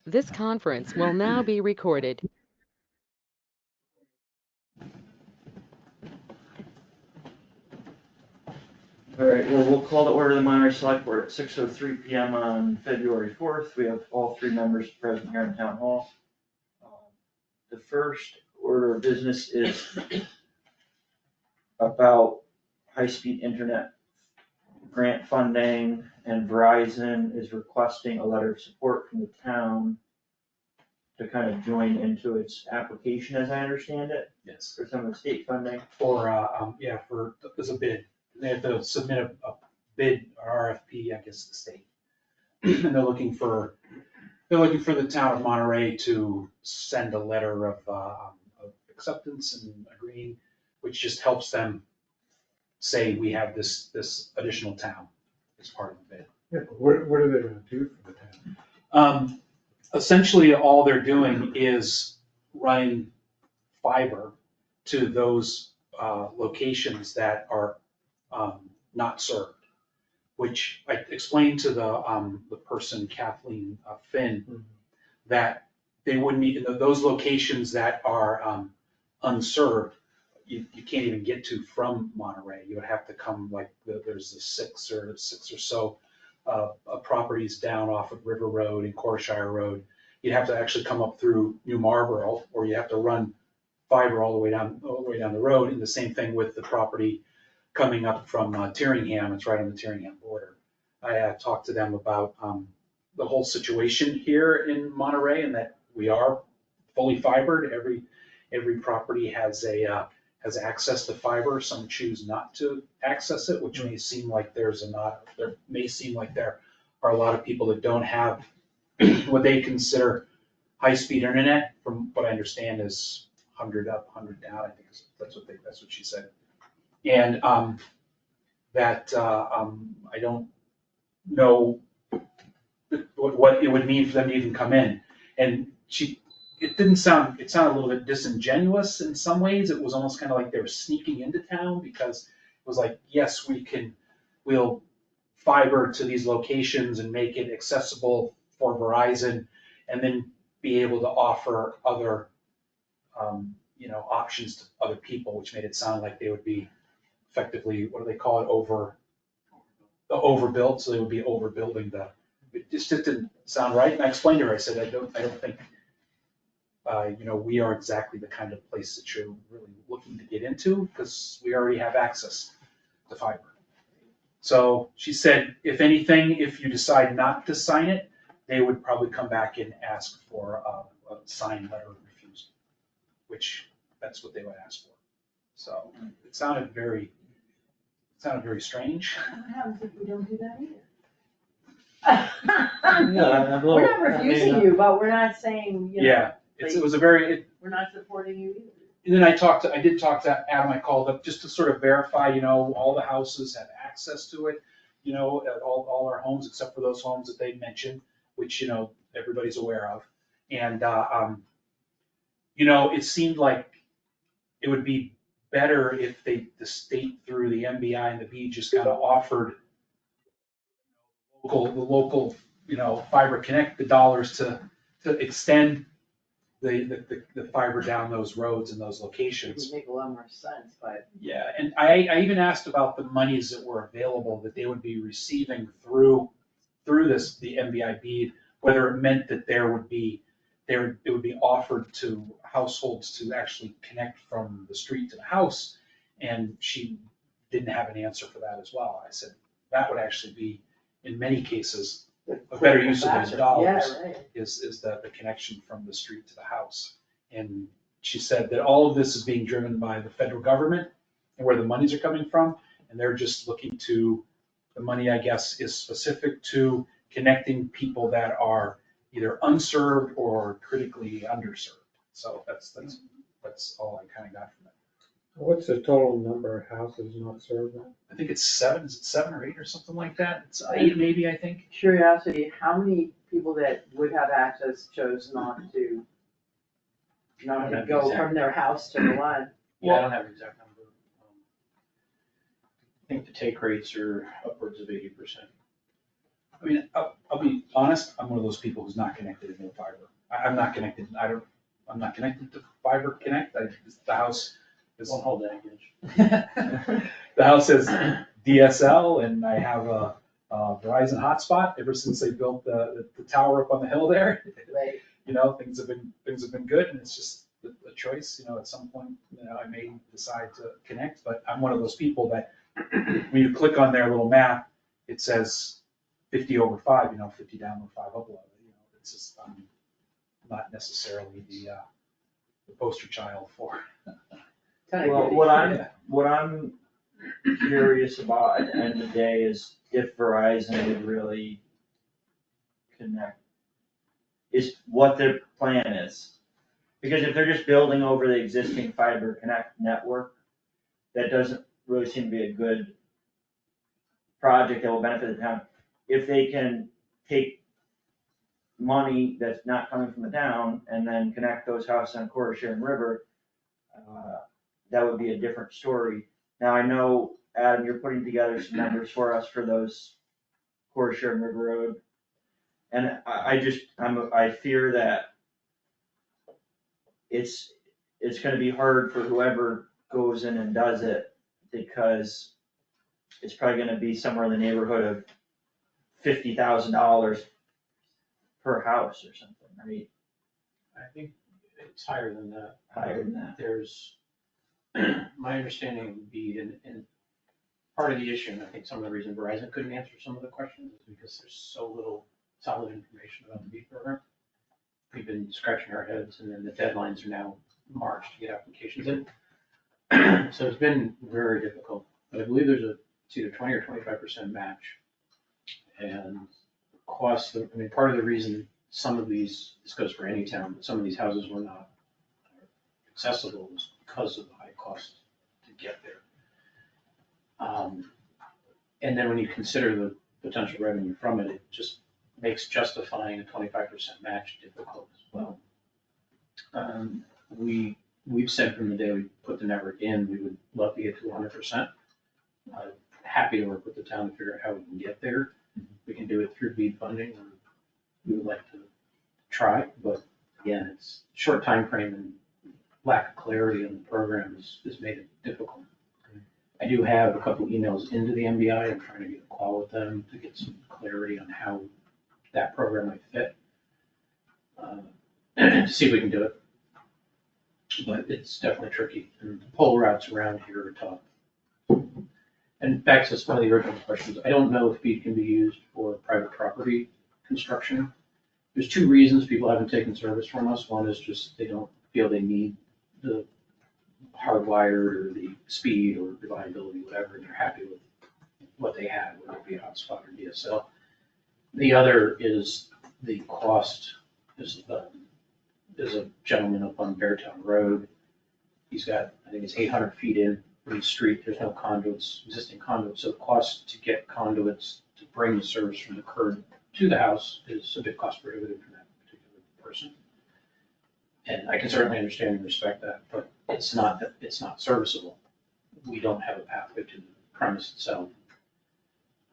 This conference will now be recorded. All right, well, we'll call to order the Monterey Select Board at 6:03 PM on February 4th. We have all three members present here in Town Hall. The first order of business is about high-speed internet grant funding, and Verizon is requesting a letter of support from the town to kind of join into its application, as I understand it, Yes, for some of the state funding. there's a bid. They have to submit a bid or RFP, I guess, to the state. And they're looking for the town of Monterey to send a letter of acceptance and agreeing, which just helps them say we have this additional town as part of the bid. Yeah, but what are they gonna do for the town? Essentially, all they're doing is running fiber to those locations that are not served, which I explained to the person, Kathleen Finn, that they wouldn't need, those locations that are unserved, you can't even get to from Monterey. You would have to come, like, there's the six or so properties down off of River Road and Corshire Road. You'd have to actually come up through New Marlboro, or you have to run fiber all the way down the road. And the same thing with the property coming up from Tyringham. It's right on the Tyringham border. I talked to them about the whole situation here in Monterey, and that we are fully fibered. Every property has access to fiber. Some choose not to access it, which may seem like there may seem like there are a lot of people that don't have what they consider high-speed internet. From what I understand is 100 up, 100 down. I think that's what she said. And I don't know what it would mean for them to even come in. And it sounded a little bit disingenuous in some ways. It was almost kind of like they were sneaking into town, because it was like, yes, we'll fiber to these locations and make it accessible for Verizon, and then be able to offer other options to other people, which made it sound like they would be effectively, what do they call it, overbuilt. So they would be overbuilding it just didn't sound right. And I explained to her, I said, I don't think we are exactly the kind of place that you're really looking to get into, because we already have access to fiber. So she said, if anything, if you decide not to sign it, they would probably come back and ask for a signed letter of refusal, which that's what they would ask for. So it sounded very strange. What happens if we don't do that either? Yeah, We're not refusing you, but we're not saying, Yeah, we're not supporting you either. and then I did talk to Adam. I called up just to sort of verify, all the houses have access to it, all our homes except for those homes that they mentioned, which, everybody's aware of. And, it seemed like it would be better if the state through the MBI and the B just kind of offered the local, Fiber Connect the dollars to extend the fiber down those roads and those It locations. would make a lot more sense, but. Yeah, and I even asked about the monies that were available that they would be receiving through the MBI bead, whether it meant that it would be offered to households to actually connect from the street to the house, and she didn't have an answer for that as well. I said that would actually be, in many cases, a better use of those dollars. Yeah, right. Is the connection from the street to the house. And she said that all of this is being driven by the federal government and where the monies are coming from, and they're just looking to, the money, I guess, is specific to connecting people that are either unserved or critically underserved. So that's all I kind of got from it. What's the total number of houses not served now? I think it's 7. Is it 7 or 8 or something like that? It's 8 maybe, I think. Curiosity, how many people that would have access chose not to go from their house to the line? Yeah, I don't have an exact number. I think the take rates are upwards of 80%. I mean, I'll be honest, I'm one of those people who's not connected to no fiber. I'm not connected, I'm not connected to Fiber Connect, the house is. Won't hold that against The house has DSL and I have a Verizon hotspot ever since they built the tower up on the hill there. Right. You know, things have been good and it's just a choice, you know, at some point, you know, I may decide to connect, but I'm one of those people that when you click on their little map, it says 50 over 5, you know, 50 download, 5 upload. You know, it's just not necessarily the poster child for. Well, what I'm curious about at the end of the day is if Verizon would really connect, is what their plan is. Because if they're just building over the existing Fiber Connect network, that doesn't really seem to be a good project that will benefit the town. If they can take money that's not coming from the town and then connect those houses on Quarter Sharon River, that would be a different story. Now, I know, Adam, you're putting together some numbers for us for those Quarter Sharon River Road. And I fear that it's gonna be hard for whoever goes in and does it, because it's probably gonna be somewhere in the neighborhood of $50,000 per house or something, right? I think it's higher than that. Higher than that. There's, my understanding would be, and part of the issue, and I think some of the reason Verizon couldn't answer some of the questions is because there's so little solid information about the BEAD program. We've been scratching our heads, and then the deadlines are now March to get applications in. So it's been very difficult, but I believe there's it's either 20 or 25% match. And cost, I mean, part of the reason some of these, this goes for any town, but some of these houses were not accessible was because of the high cost to get there. And then when you consider the potential revenue from it, it just makes justifying a 25% match difficult as well. We've said from the day we put the network in, we would love to get to 100%. Happy to work with the town to figure out how we can get there. We can do it through BEAD funding, or we would like to try, but again, it's short time frame and lack of clarity on the program has made it difficult. I do have a couple emails into the MBI. I'm trying to get a call with them to get some clarity on how that program might fit. To see if we can do it. But it's definitely tricky, and the pole routes around here are tough. And back to some of the original questions, I don't know if BEAD can be used for private property construction. There's two reasons people haven't taken service from us. One is just they don't feel they need the hardwired or the speed or reliability, whatever, and they're happy with what they have, whether it be a hotspot or DSL. The other is the cost. There's a gentleman up on Beartown Road. He's got, I think it's 800 feet in the street. There's no conduits, existing conduits. So the cost to get conduits to bring the service from the curb to the house is a bit cost prohibitive for that particular person. And I can certainly understand and respect that, but it's not serviceable. We don't have a pathway to the premise itself.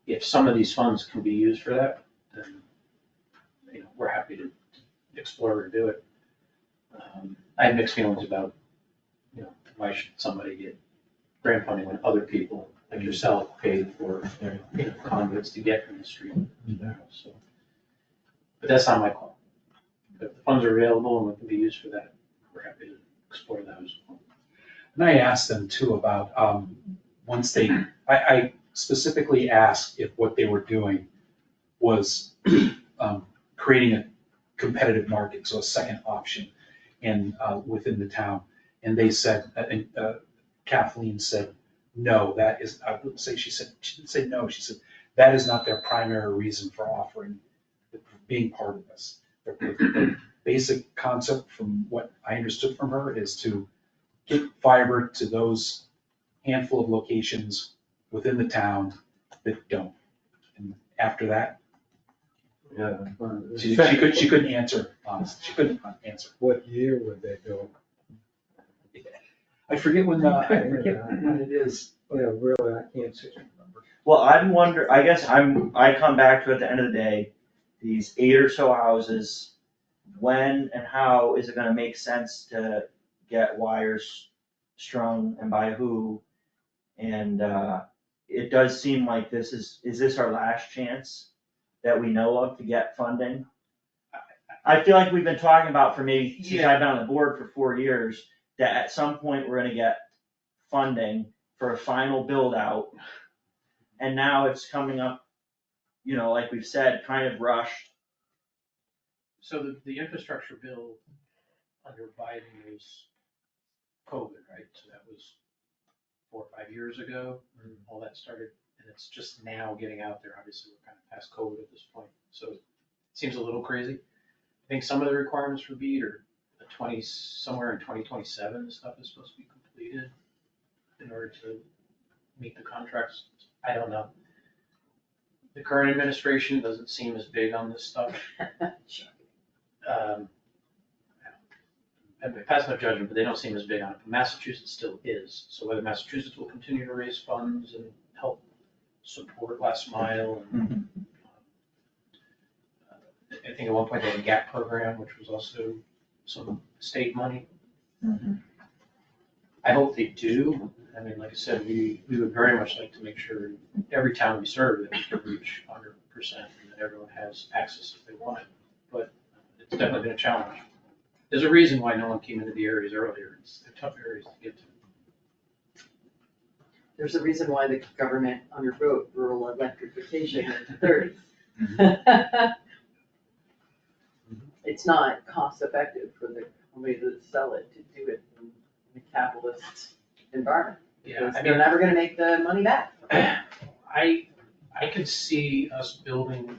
If some of these funds can be used for that, then we're happy to explore or do it. I have mixed feelings about, why should somebody get grant funding when other people like yourself paid for conduits to get from the street to the house. So, but that's not my call. If the funds are available and it can be used for that, we're happy to explore that as well. And I asked them too about, I specifically asked if what they were doing was creating a competitive market, so a second option within the town. And they said, Kathleen said, no, that is, I wouldn't say, she didn't say no, she said, that is not their primary reason for being part of this. The basic concept from what I understood from her is to get fiber to those handful of locations within the town that don't. And after that, she couldn't answer, honestly, she couldn't answer. What year would they go? I forget when it is. Yeah, really, I can't see. Well, I guess I come back to at the end of the day, these 8 or so houses, when and how is it gonna make sense to get wires strung and by who? And, it does seem like is this our last chance that we know of to get funding? I feel like we've been talking about for maybe, since I've been on the board for 4 years, that at some point we're gonna get funding for a final build out. And now it's coming up, like we've said, kind of rushed. So the infrastructure bill under Biden was COVID, right? So that was 4 or 5 years ago, and all that started, and it's just now getting out there. Obviously, we're kind of past COVID at this point, so it seems a little crazy. I think some of the requirements for BEAD are somewhere in 2027, stuff is supposed to be completed in order to meet the contracts. I don't know. The current administration doesn't seem as big on this stuff. I pass no judgment, but they don't seem as big on it. But Massachusetts still is. So whether Massachusetts will continue to raise funds and help support last mile. And, I think at one point they had a GAP program, which was also some state money. I hope they do. I mean, like I said, we would very much like to make sure every town we serve that we can reach 100% and that everyone has access if they want it. But it's definitely been a challenge. There's a reason why no one came into the areas earlier. They're tough areas to get to. There's a reason why the government underwrote rural electrification in the 30s. It's not cost effective for the company to sell it, to do it in a capitalist environment. Yeah, Because I they're mean, never gonna make the money back. I could see us building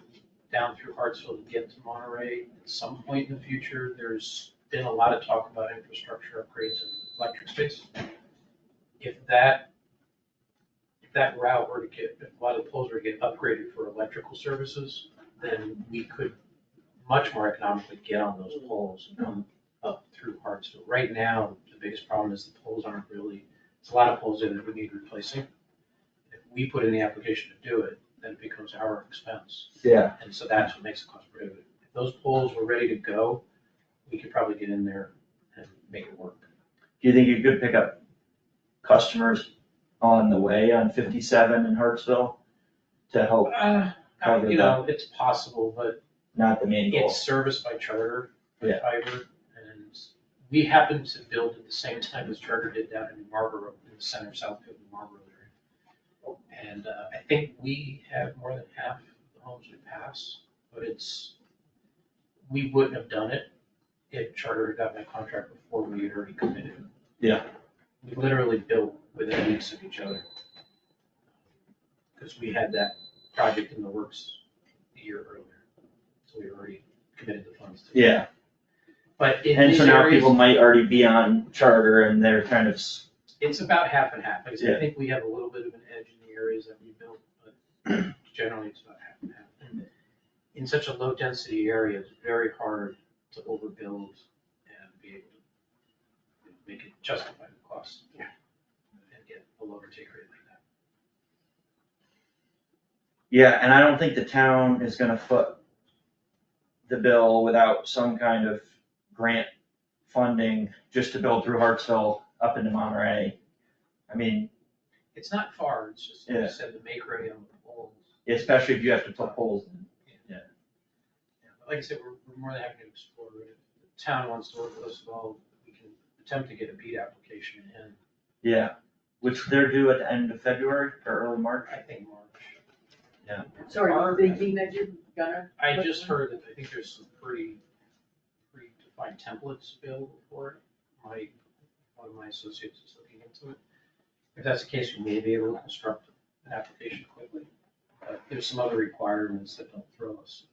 down through Hartsville to get to Monterey at some point in the future. There's been a lot of talk about infrastructure upgrades in the electric space. If that route were to if a lot of the poles were to get upgraded for electrical services, then we could much more economically get on those poles and come up through Hartsville. Right now, the biggest problem is the poles aren't really, there's a lot of poles there that we need replacing. If we put in the application to do it, then it becomes our expense. Yeah. And so that's what makes it cost prohibitive. If those poles were ready to go, we could probably get in there and make it work. Do you think you could pick up customers on the way on 57 in Hartsville to help cover It's possible, but not the main goal? it's serviced by Charter, by Yeah. fiber, and we happened to build at the same time as Charter did down in Marlboro, in the center, Southfield and Marlboro area. And I think we have more than half of the homes we pass, but we wouldn't have done it if Charter had gotten that contract before we had already committed. Yeah. We literally built within weeks of each other. Because we had that project in the works a year earlier. So we already committed the funds to it. Yeah. But in And these so now areas, people might already be on Charter and they're kind of, it's about half and half. Like I said, Yeah. I think we have a little bit of an edge in the areas that we built, but generally it's about half and half. And in such a low density area, it's very hard to overbuild and be able to make it justify the cost. Yeah. And get a lower take rate like that. yeah, and I don't think the town is gonna foot the bill without some kind of grant funding just to build through Hartsville up into Monterey. I mean, It's not far, it's just, like Yeah. you said, the make ready on the poles. especially if you have to put poles in. Yeah, but like I said, we're more than happy to explore it. If the town wants to work with us at all, we can attempt to get a BEAD application in, Yeah, which they're due at the end of February or early March. I think, March. So are you thinking that you're gonna? I just heard that I think there's some pretty defined templates available for it. One of my associates is looking into it. If that's the case, we may be able to construct an application quickly. But there's some other requirements that don't throw us.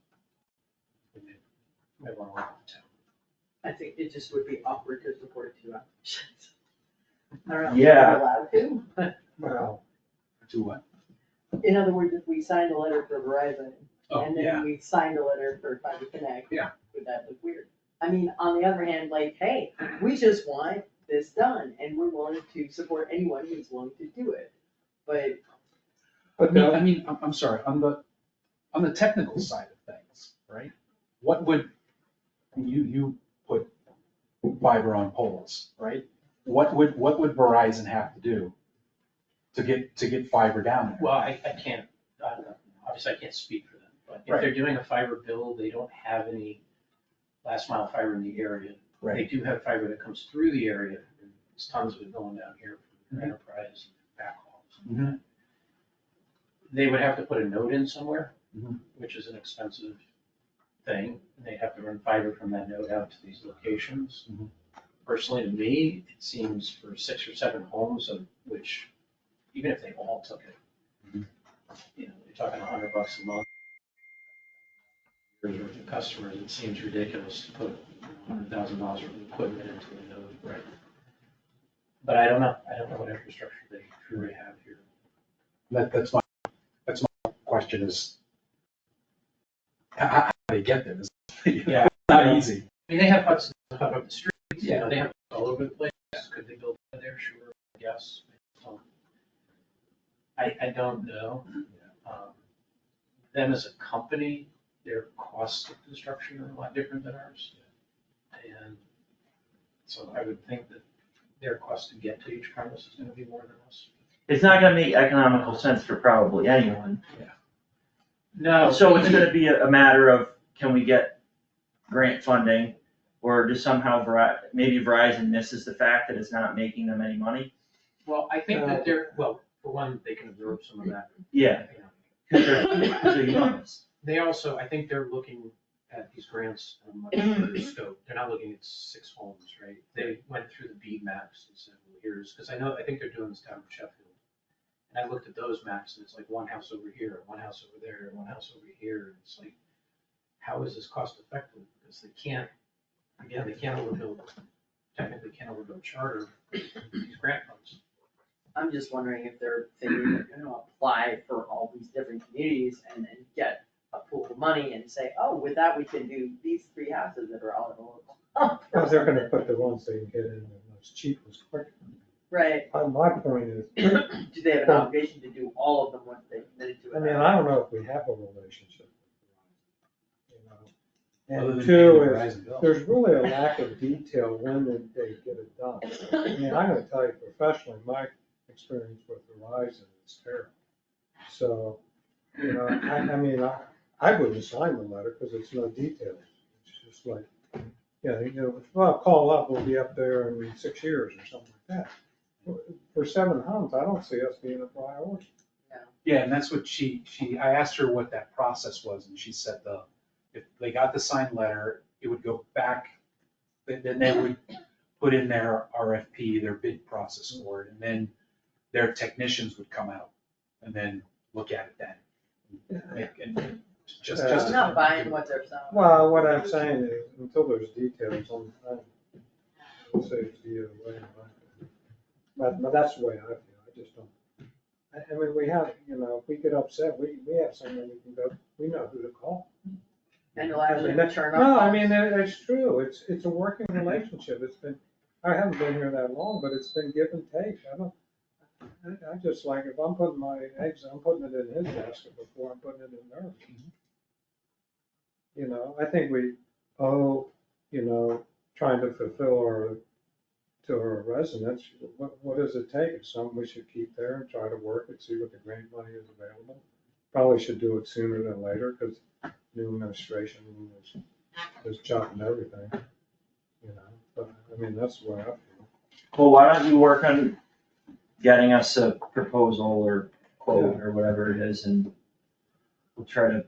We may want to work with the town. I think it just would be awkward to support 2 applications. I don't know. Yeah. Are we allowed to? Well, Do what? In other words, if we signed a letter for Verizon, Oh, and yeah. then we signed a letter for Fiber Connect. Yeah. Would that look weird? I mean, on the other hand, like, hey, we just want this done, and we're willing to support anyone who's willing to do it. But I'm sorry, on the technical side of things, right? What would, you put fiber on poles, right? What would Verizon have to do to get fiber down there? Well, I can't, obviously I can't speak for them, but if Right. they're doing a fiber build, they don't have any last mile fiber in the area. They Right. do have fiber that comes through the area, and there's tons of it going down here for enterprise backhauls. Mhm. They would have to put a node in somewhere, Mhm. which is an expensive thing, and they'd have to run fiber from that node out to these locations. Mhm. Personally, to me, it seems for 6 or 7 homes, of which, even if they all took it, Mhm. you're talking $100 a month for your customers, it seems ridiculous to put $100,000 worth of equipment into a node. Right. But I don't know what infrastructure they truly have here. That's my question is, how do they get there? Yeah. It's not easy. I mean, they have huts up the streets, Yeah. they have all over the place. Could they build it there? Sure, yes. I don't know. Them as a company, their costs of construction are a lot different than ours. And so I would think that their cost to get to each premise is gonna be more than us. It's not gonna make economical sense for probably anyone. No. So it's gonna be a matter of, can we get grant funding? Or does somehow maybe Verizon misses the fact that it's not making them any money? Well, I think that for one, they can absorb some of that. Yeah, because they're humongous. They also, I think they're looking at these grants on a much bigger scope. They're not looking at 6 homes, right? They went through the bead maps and said, well, because I think they're doing this down in Sheffield. And I looked at those maps and it's like one house over here, one house over there, one house over here. And it's like, how is this cost effective? Because they can't overbuild, technically can't overbuild charter with these grant funds. I'm just wondering if they're thinking they're gonna apply for all these different communities and then get a pool of money and say, oh, with that, we can do these 3 houses that are all in a local. Because they're gonna put the ones they can get in as cheap as quick. Right, My point is, do they have an obligation to do all of them once they committed to it? I mean, I don't know if we have a relationship with Verizon, Other And than two paying the is, Verizon bill. there's really a lack of detail when they get it done. I mean, I'm gonna tell you professionally, my experience with Verizon is terrible. So, I mean, I wouldn't sign the letter because it's no details. It's just like, well, call up, we'll be up there in 6 years or something like that. For 7 homes, I don't see us being a priority. Yeah, and that's what I asked her what that process was, and she said if they got the signed letter, it would go back, then they would put in their RFP, their bid process for it, and then their technicians would come out and then look at it then. And just. I'm not buying what they're selling. Well, what I'm saying is, until there's details, I'll say it's the other way. But that's the way I feel, I just don't. I mean, we have, if we get upset, we have someone we can go, we know who to call. And you'll actually turn up. No, I mean, it's true, it's a working relationship, I haven't been here that long, but it's been give and take, I just like, if I'm putting my eggs, I'm putting it in his basket before I'm putting it in theirs. I think we owe, trying to fulfill to our residents, what does it take? It's something we should keep there and try to work it, see what the grant money is available. Probably should do it sooner than later, because new administration is chopping everything, but, I mean, that's the way I feel. Well, why don't you work on getting us a proposal or quote or whatever it is, and we'll try to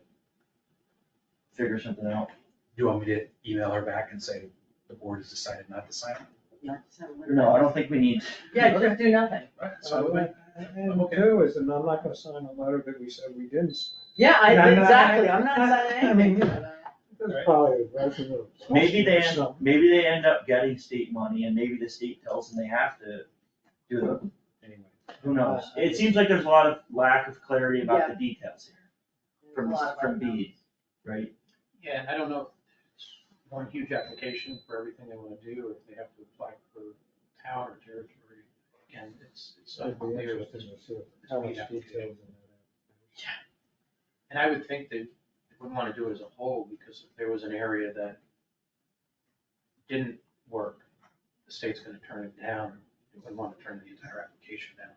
figure something out. Do you want me to email her back and say the board has decided not to sign it? No, I don't think we need. Yeah, just do nothing. Right, so And okay. two is, and I'm not gonna sign a letter that we said we didn't sign. Yeah, exactly, I'm not I signing mean, anything. There's probably a resident. Maybe they end up getting state money, and maybe the state tells them they have to do it. Anyway, Who knows? It seems like there's a lot of lack of clarity about the Yeah. details here A lot of from unknowns. BEAD, right? Yeah, I don't know if it's one huge application for everything they wanna do, or if they have to apply for town or territory. And it's It'd be unclear. interesting to see how much details in that. And I would think they wouldn't want to do it as a whole, because if there was an area that didn't work, the state's gonna turn it down. They wouldn't want to turn the entire application down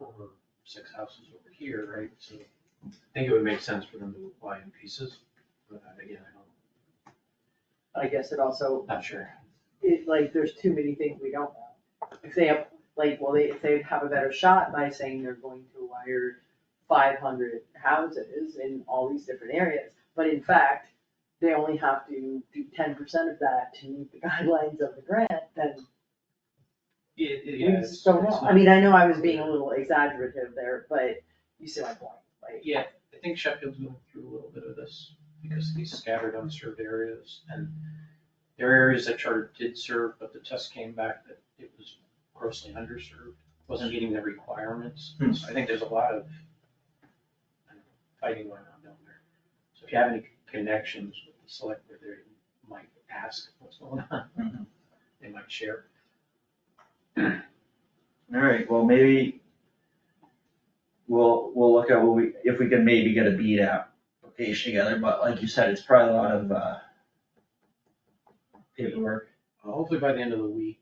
over 6 houses over here, right? So I think it would make sense for them to apply in pieces, but again, I guess it also, not sure. like, there's too many things we don't know. If they have, like, well, if they have a better shot by saying they're going to wire 500 houses in all these different areas, but in fact, they only have to do 10% of that to meet the guidelines of the grant, then Yeah, we just don't know. I mean, I know I was being a little exaggerative there, but you see my point, like. Yeah, I think Sheffield's going through a little bit of this because of these scattered unserved areas, and there are areas that Charter did serve, but the test came back that it was grossly underserved, wasn't meeting the requirements. So I think there's a lot of fighting going on down there. So if you have any connections with the select board there, you might ask what's going on. They might share. All right, well, maybe we'll look at if we can maybe get a beat application together, but like you said, it's probably a lot of paperwork. Hopefully by the end of the week,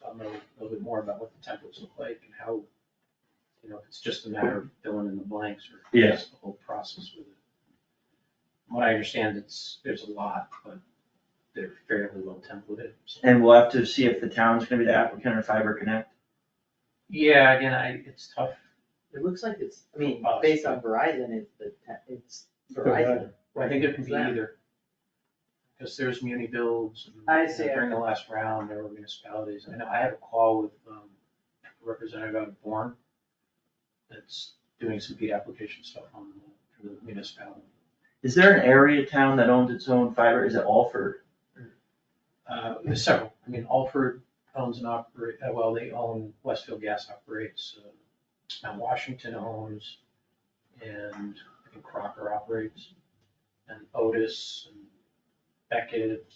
I'll know a little bit more about what the templates look like and how, if it's just a matter of filling in the blanks or Yeah. just the whole process with it. From what I understand, there's a lot, but they're fairly well templated. So. And we'll have to see if the town's gonna be the applicant or Fiber Connect. Yeah, again, it's tough. It looks like it's, I mean, based on Verizon, it's Verizon. I think it can be It's them. either. Because there's muni builds. And I see. During the last round, there were municipalities. I know I had a call with a representative out of Bourne that's doing some beat application stuff for the municipality. Is there an area town that owns its own fiber? Is it Alford? There's several. I mean, Alford owns and operate, well, they own Westfield Gas operates, Mount Washington owns, and I think Crocker operates, and Otis and Beckett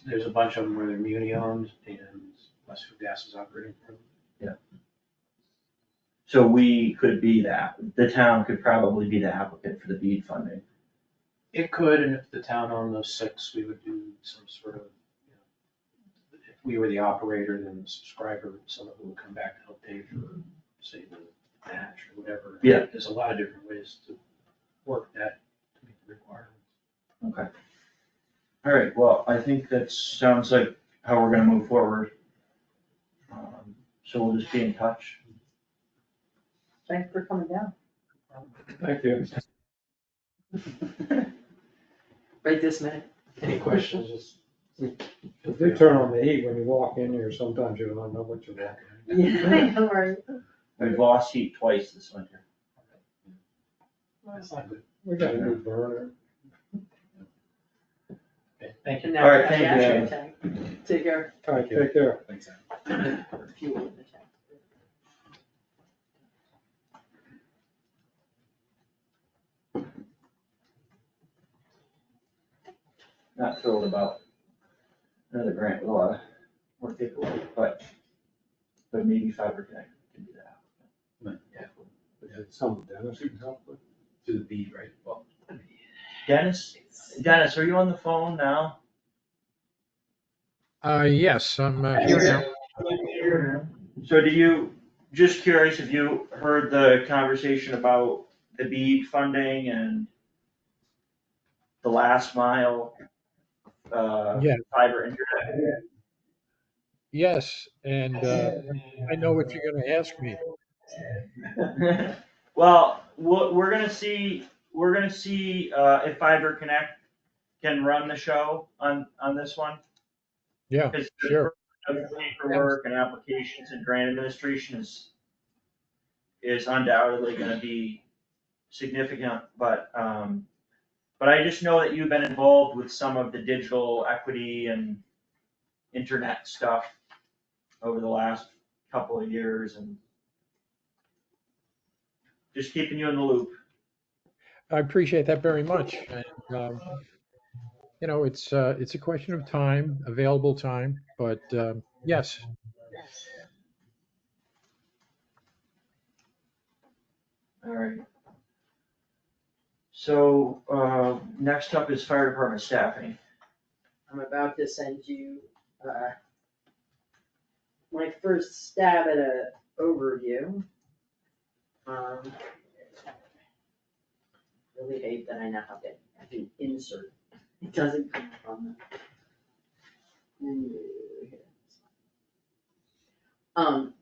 there's a bunch of them where they're muni owned, and Westfield Gas is operating for them. So we could be the town could probably be the applicant for the BEAD funding. It could, and if the town owned those 6, we would do some sort of, if we were the operator, then the subscriber, someone who would come back to help pay for, say, the match or whatever. Yeah. There's a lot of different ways to work that to meet the requirements. Okay. All right, well, I think that sounds like how we're gonna move forward. So we'll just be in touch. Thanks for coming down. Thank you. Right this minute. Any questions? If they turn on the heat when you walk in here, sometimes you don't know what you're walking in. Yeah, don't worry. We've lost heat twice this winter. That's not good. We got a new burner. Okay, thank you. And now All right, we have thank gas you. in the tank. Take care. All right, take care. Thanks, Fuel in the tank. Not thrilled about another grant with a lot of more paperwork, but maybe Fiber Connect can do that. But, yeah, Some Dennis can help with. do the bead, right? Well, Dennis, are you on the phone now? Yes, I'm here now. So just curious if you heard the conversation about the BEAD funding and the last mile, Yeah. fiber internet? Yes, and I know what you're going to ask me. Well, we're gonna see if Fiber Connect can run the show on this one. Yeah, Because sure. the paperwork and applications and grant administration is undoubtedly gonna be significant, but I just know that you've been involved with some of the digital equity and internet stuff over the last couple of years, and just keeping you in the loop. I appreciate that very much. And, it's a question of time, available time, but yes. Alright. So, next up is fire department staffing. I'm about to send you, my first stab at a overview. Really hate that I now have to insert, it doesn't come from the menu here.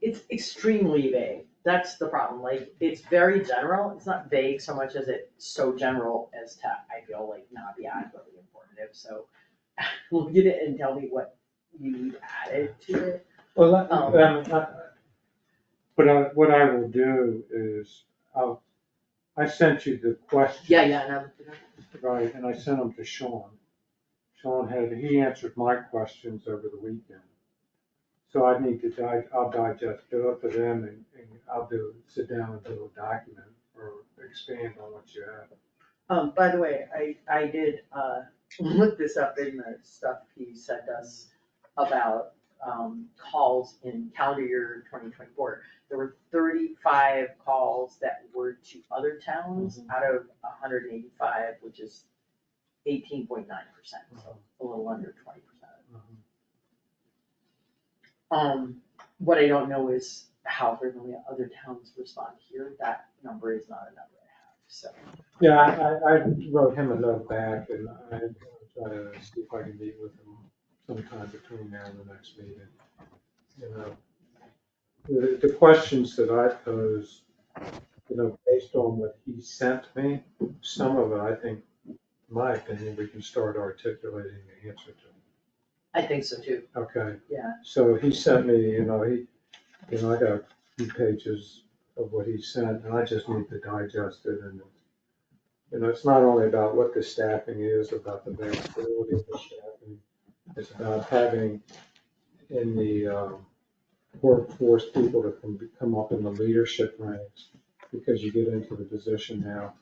It's extremely vague, that's the problem, like, it's very general, it's not vague so much as it's so general as to, I feel like, not be adequately informative, so look at it and tell me what you need added to it. Well, what I will do is, I sent you the questions. Yeah, no. Right, and I sent them to Sean. He answered my questions over the weekend. So I need to I'll digest both of them and I'll sit down and do a document or expand on what you have. By the way, I did, look this up in the stuff he sent us about, calls in calendar year 2024. There were 35 calls that were to other towns out of 185, which is 18.9%, so a little under 20%. What I don't know is how frequently other towns respond here, that number is not a number I have, so. Yeah, I wrote him a note back and I'm try to see if I can meet with him sometime between now and the next meeting. You know, the questions that I pose, you know, based on what he sent me, some of it, I think, in my opinion, we can start articulating the answer to. I think so too. Okay. Yeah. So he sent me, I got a few pages of what he sent, and I just need to digest it. And, it's not only about what the staffing is, about the availability of the staffing. It's about having in the workforce people that can come up in the leadership ranks, because you get into the position now,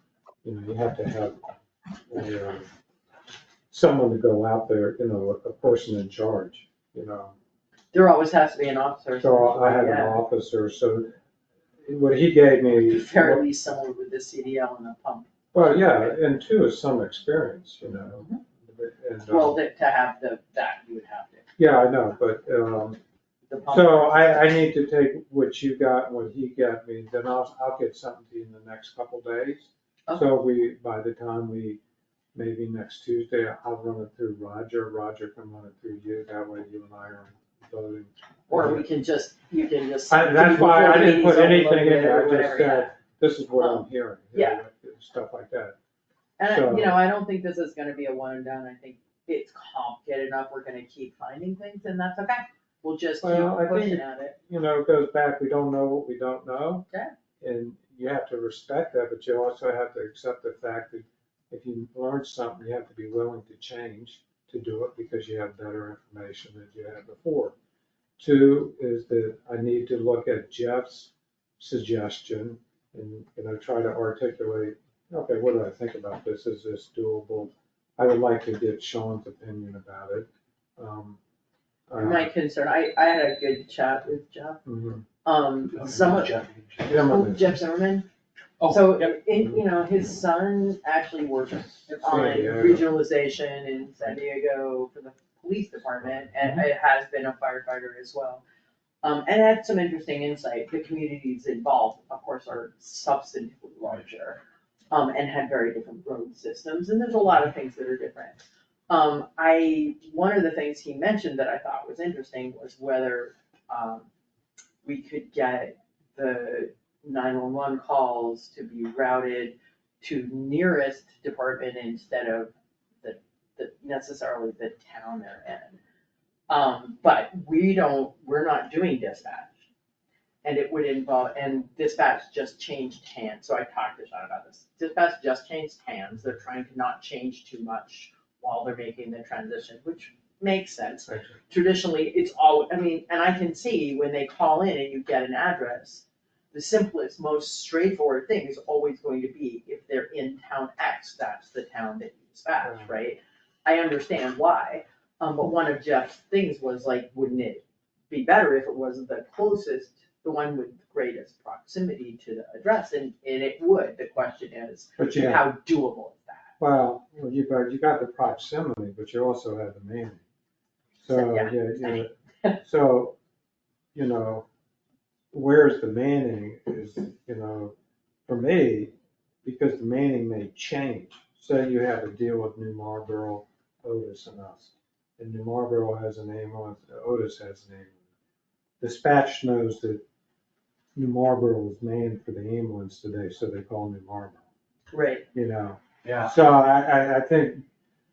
you have to have someone to go out there, a person in charge, There always has to be an officer. So I have an officer, so what he gave me. Fairly someone with the CDL and a pump. Well, yeah, and two is some experience, Mhm. And, Well, to have that, you would have to. yeah, I know, but, The pump. so I need to take what you got and what he got me, then I'll get something to you in the next couple days. Okay. So by the time maybe next Tuesday, I'll run it through Roger can run it through you, that way you and I are voting. Or you can just. That's why I didn't put anything in there, I just whatever, said, this is what I'm hearing. Yeah. Stuff like that. And, So- I don't think this is gonna be a one and done, I think it's complicated enough, we're gonna keep finding things, and that's okay. We'll just keep Well, I pushing think- at it. It goes back, we don't know what we don't know. Yeah. And you have to respect that, but you also have to accept the fact that if you learn something, you have to be willing to change to do it because you have better information than you had before. Two is that I need to look at Jeff's suggestion and, try to articulate, okay, what do I think about this? Is this doable? I would like to get Sean's opinion about it. My concern, I had a good chat with Jeff, someone, Jeff Zimmerman. Oh, So, yep. his son actually works on Diego. regionalization in San Diego for the police department, and it has been a firefighter as well. And had some interesting insight. The communities involved, of course, are substantively larger, and had very different road systems, and there's a lot of things that are different. One of the things he mentioned that I thought was interesting was whether, we could get the 911 calls to be routed to nearest department instead of the necessarily the town they're in. But we're not doing dispatch. And it would involve, and dispatch just changed hands, so I talked to Sean about this. Dispatch just changed hands, they're trying to not change too much while they're making the transition, which makes sense. Traditionally, it's all, and I can see when they call in and you get an address, the simplest, most straightforward thing is always going to be, if they're in town X, that's the town that you dispatch, right? I understand why, but one of Jeff's things was like, wouldn't it be better if it was the closest the one with the greatest proximity to the address, and it would, the question is, But yeah, how doable is that? well, you got the proximity, but you also have the manning. So, Yeah. yeah, so, you know, where's the manning is, you know, for me, because the manning may change. Say you have a deal with New Marlboro, Otis and us, and New Marlboro has an ambulance, Otis has an ambulance. Dispatch knows that New Marlboro was manned for the ambulance today, so they call New Marlboro, Right. you know? Yeah. So I think,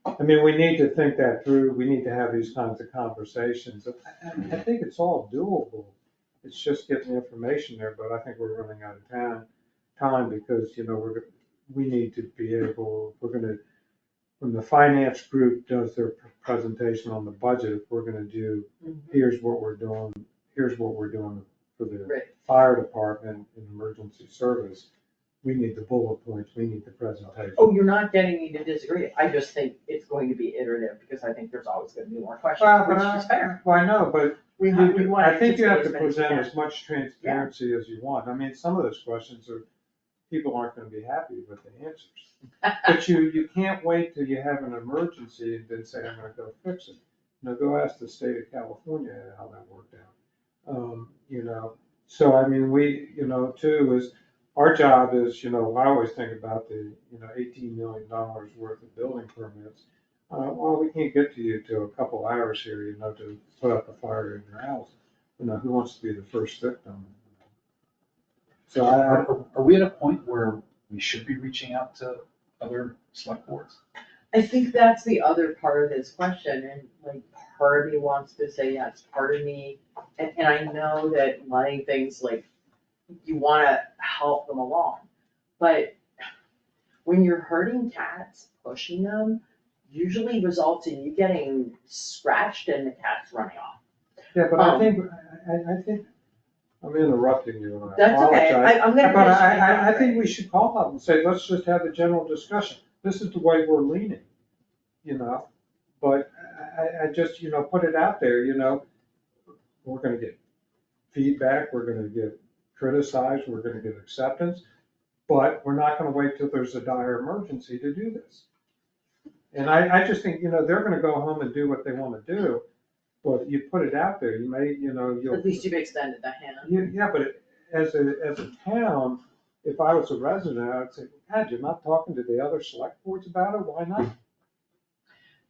I mean, we need to think that through, we need to have these kinds of conversations. I think it's all doable. It's just getting the information there, but I think we're running out of time because, you know, we need to be able, when the finance group does their presentation on the budget, we're gonna do, here's what we're doing for the Right. fire department and emergency service. We need the bullet points, we need the presentation. Oh, you're not getting me to disagree, I just think it's going to be iterative, because I think there's always gonna be more questions, Well, which is fair. Well, I know, but We want I think you have to as many as we present can. as much transparency as you want. I mean, some of those questions are, people aren't gonna be happy with the answers. But you can't wait till you have an emergency and then say, I'm gonna go fix it. Now, go ask the state of California how that worked out. You know, so I mean, too, is, our job is, you know, I always think about the, you know, $18 million worth of building permits. Well, we can't get to you till a couple hours here, you know, to put up a fire in your house. You know, who wants to be the first victim? So Are we at a point where we should be reaching out to other select boards? I think that's the other part of this question, and like, part of me wants to say yes, part of me, and I know that letting things like, you wanna help them along, but when you're herding cats, pushing them usually results in you getting scratched and the cat's running off. yeah, but I think I'm interrupting you, and I That's okay, apologize. I'm gonna. But finish my I thought, think right? we should call up and say, let's just have a general discussion. This is the way we're leaning, you know? But I just, you know, put it out there, you know, we're gonna get feedback, we're gonna get criticized, we're gonna get acceptance, but we're not gonna wait till there's a dire emergency to do this. And I just think, you know, they're gonna go home and do what they wanna do, but you put it out there, you may, you know, you'll. At least you've extended the hand. Yeah, but as a town, if I was a resident, I'd say, God, you're not talking to the other select boards about it, why not?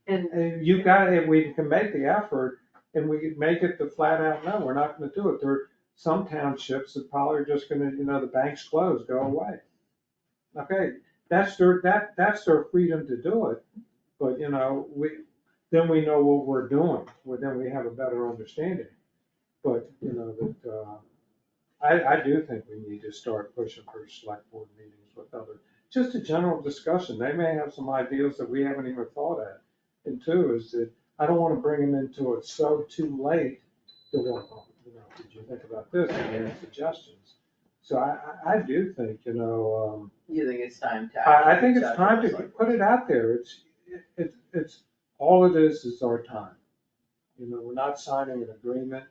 And you got, if we can make the effort, and we can make it the flat out, no, we're not gonna do it. There are some townships that probably are just gonna, you know, the bank's closed, go away. Okay, that's their freedom to do it, but, you know, then we know what we're doing, well, then we have a better understanding. But, you know, that, I do think we need to start pushing for select board meetings with other, just a general discussion. They may have some ideas that we haven't even thought at. And two is that I don't want to bring them into it so too late to go, oh, you know, did you think about this? And they have suggestions. So I do think, you know, You think it's time to. I think actually it's time to put it out there. It's, all it is our time. You know, we're not signing an agreement,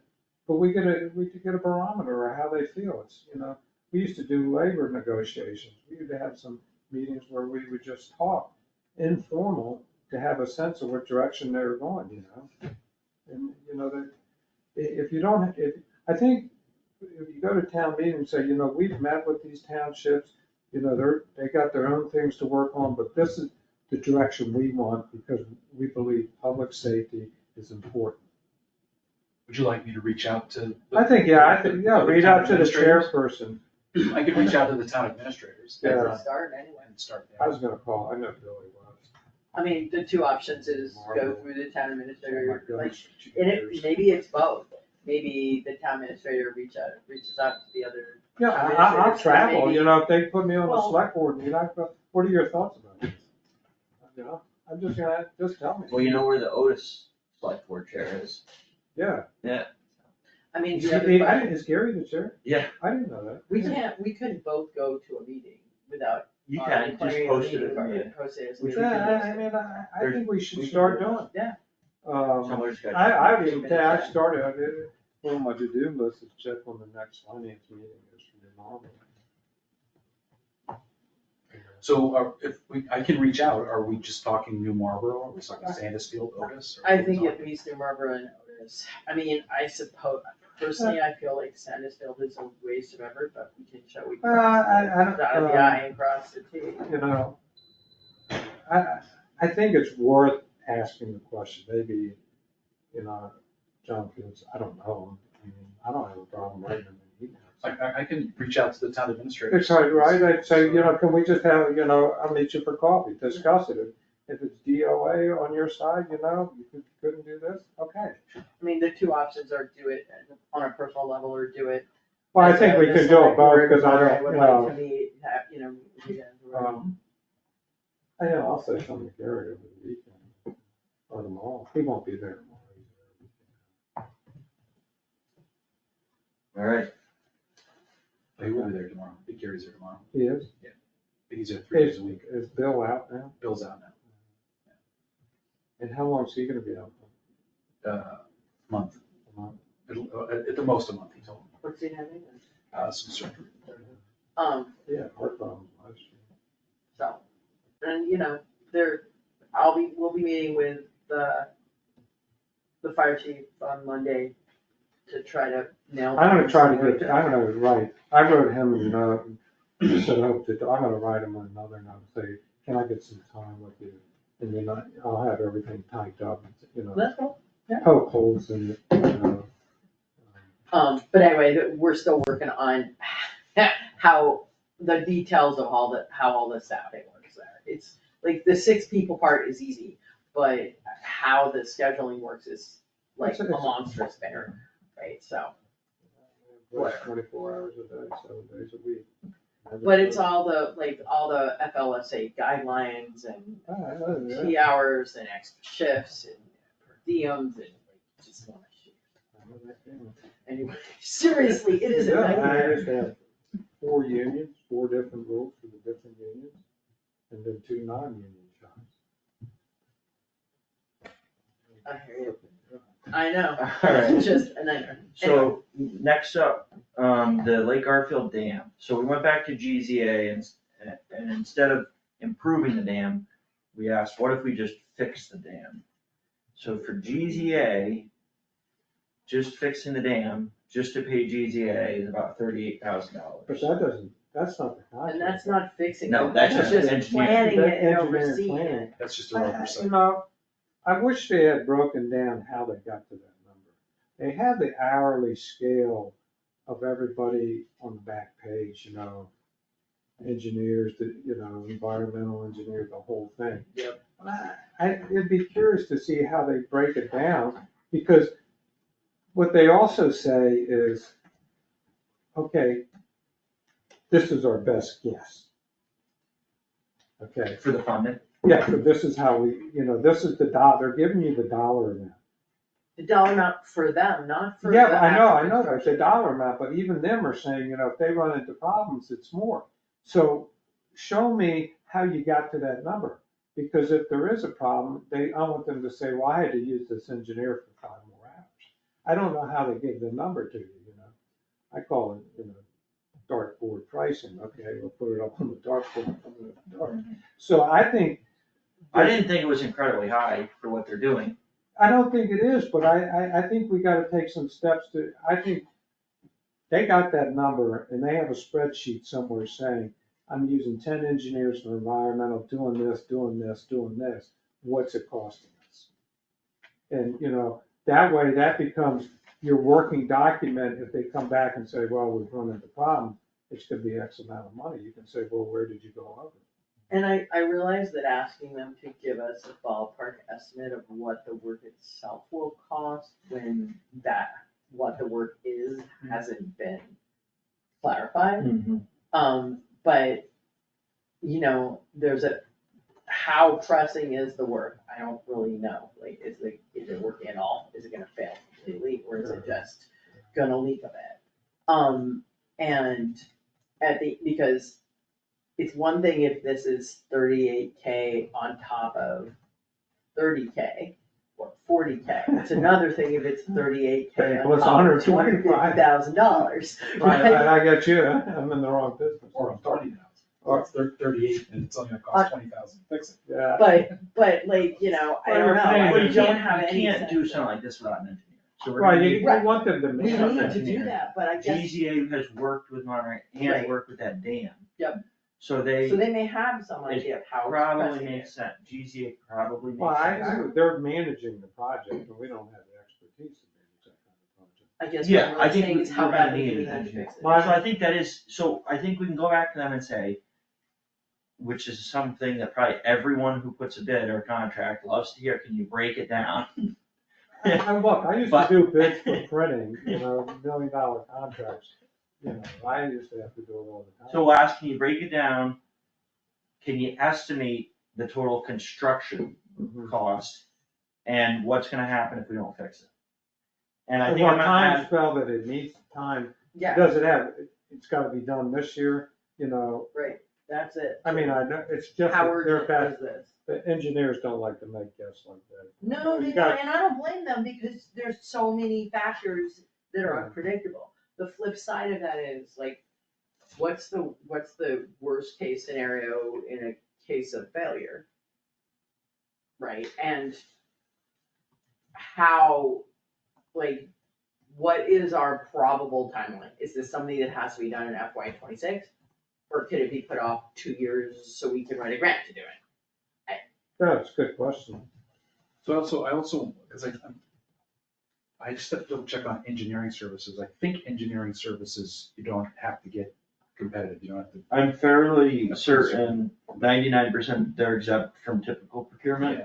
but we could get a barometer of how they feel. It's, you know, we used to do labor negotiations. We used to have some meetings where we would just talk informal to have a sense of what direction they were going, you know? And, you know, that if you don't, I think if you go to town meeting and say, you know, we've met with these townships, you know, they got their own things to work on, but this is the direction we want because we believe public safety is important. Would you like me to reach out to? I think, yeah, reach out to the chairperson. I could reach out to the town administrators. Yeah. That's a start anyway. And start I there. was gonna call, I know Billy was. I mean, the two options is go through the town Oh my administrator, like, gosh, and maybe it's both. Maybe the town administrator reaches out to the other. Yeah, town I'll administrators, travel, maybe- you know, if they put me on the Well- select board, you know, what are your thoughts about this? You know, I'm just gonna, just tell me. Well, you know where the Otis select board chair is? Yeah. I mean, Is the other question, is Gary the chair? Yeah. I didn't know that. we couldn't both go to a meeting without. You can, just declaring a post it meeting as a card, meeting. post it as a Which meeting. we Yeah, can I mean, I think we should We start can do doing. Yeah. Um, Somebody's got. I even, I started, Well, my to-do list is check on the next finance meeting is for tomorrow. So I can reach out, are we just talking New Marlboro, are we talking Sandusfield, Otis? or I what think we at least New Marlboro and Otis. I mean, I suppose, personally, I feel like Sandusfield is a waste of effort, but we can show we can I don't, dot the I and cross the T. you know, I think it's worth asking the question, maybe, you know, John Fields, I don't know, I mean, I don't have a problem writing them in emails. I can reach out to the town administrator. It's like, right, I'd say, you know, can we just have, you know, I'll meet you for coffee, discuss it. If it's DOA on your side, you know, you couldn't do this, okay. I mean, the two options are do it on a personal level or do it. Well, I as think a- we the can do select it both, board, because I or don't, would you like know, to meet, have, you know, you guys. yeah, I'll say something to Gary over the weekend, or tomorrow, he won't be there tomorrow. All right, He will be there tomorrow, Big Gary's there tomorrow, He is? he's there 3 days a week, Is Bill out now? Bill's out now, And how long is he gonna be out? month, A month? at the most a month, he told me, What's he having? some surgery. Yeah, heart problems last year. So, and you know, we'll be meeting with the fire chief on Monday to try to nail. I'm gonna try to get, I'm gonna write, I wrote him a note, and said, I'm gonna write him another note, say, can I get some time with you? And then I'll have everything typed up, you know, Let's go. poke holes in it, you know. But anyway, we're still working on how the details of how all the staffing works there. It's like the 6 people part is easy, but how the scheduling works is like a monstrous bear, right? So, Works 24 hours a day, 7 days a week. but it's all the FLSA guidelines and T hours and extra shifts and per diems and like, just want to shoot. Anyway, seriously, it is a Yeah, I nightmare. understand. 4 unions, 4 different rules for the different unions, and then 2 non-union shops. I hear you. I know, All right. it's just a nightmare. so next up, the Lake Garfield Dam. So we went back to GZA and instead of improving the dam, we asked, what if we just fix the dam? So for GZA, just fixing the dam, just to pay GZA is about $38,000. But that's not the contract. And that's not fixing No, it, that's that's just just engineering. planning it and Engineering overseeing planning. it. That's just a You oversight. know, I wish they had broken down how they got to that number. They have the hourly scale of everybody on the back page, you know, engineers, you know, environmental engineers, the whole thing. Yep. It'd be curious to see how they break it down, because what they also say is, okay, this is our best guess. Okay. For the funding? Yeah, so this is how we, you know, this is the dollar, they're giving you the dollar amount. The dollar amount for them, not for the. Yeah, but I know, actual that's the dollar amount, but even them are saying, you know, if they run into problems, it's more. So show me how you got to that number, because if there is a problem, I want them to say, well, I had to use this engineer for 5 more hours. I don't know how they give the number to you, you know. I call it, you know, dartboard pricing, okay, we'll put it up on the dartboard. So I think. I didn't think it was incredibly high for what they're doing. I don't think it is, but I think we gotta take some steps I think they got that number and they have a spreadsheet somewhere saying, I'm using 10 engineers for environmental, doing this, doing this, doing this. What's it costing us? And, you know, that way that becomes your working document. If they come back and say, well, we've run into problems, it's gonna be X amount of money. You can say, well, where did you go over? And I realize that asking them to give us a ballpark estimate of what the work itself will cost when what the work is hasn't been clarified. But, you know, how pressing is the work? I don't really know. Like, is it working at all? Is it gonna fail completely, or is it just gonna leak a bit? And because it's one thing if this is $38K on top of $30K or 40K. It's another thing if it's 38K Okay, on plus top of $125,000. $250,000, right? I got you, I'm in the wrong business. Or 30,000, Or- or it's 38, and it's only gonna cost 20,000 to fix it. Yeah. But like, you know, I don't know, Well, Well, I you don't can't, have any you can't sense do of- something like this without an engineer. So we're Right, gonna you need, you want them to We make Something need to engineer. do that, but I guess, GZA has worked with Monterey and Right. worked with that dam. Yep. So so they they may have some idea of how probably expensive it makes is. sense, GZA probably Well, makes sense. they're managing the project, but we don't have the expertise to manage that kind of project. I guess Yeah, what I I'm think saying is how we're gonna badly need do we an need to engineer. fix it? So I think that is, so I think we can go back to them and say, which is something that probably everyone who puts a bid or contract loves to hear, can you break it down? And look, I used to But- do bids for printing, $1 million contracts, I used to have to do it all the time. So we'll ask, can you break it down? Can you estimate the total construction Mhm. cost and what's gonna happen if we don't fix it? And I And think what I'm gonna time add, spell that it needs time, Yeah, does it have, it's gotta be done this year, right, that's it. I mean, I know, it's just, that Howard they're bad, does this. the engineers don't like to make guesses like that. No, You they got- don't, and I don't blame them because there's so many factors that are Yeah. unpredictable. The flip side of that is like, what's the worst case scenario in a case of failure? Right, and how, like, what is our probable timeline? Is this something that has to be done in FY '26? Or could it be put off 2 years so we can write a grant to do it? That's a good question. So I also, because I just have to double check on engineering services. I think engineering services, you don't have to get competitive, you don't have to. I'm fairly certain 99% they're exempt from typical procurement.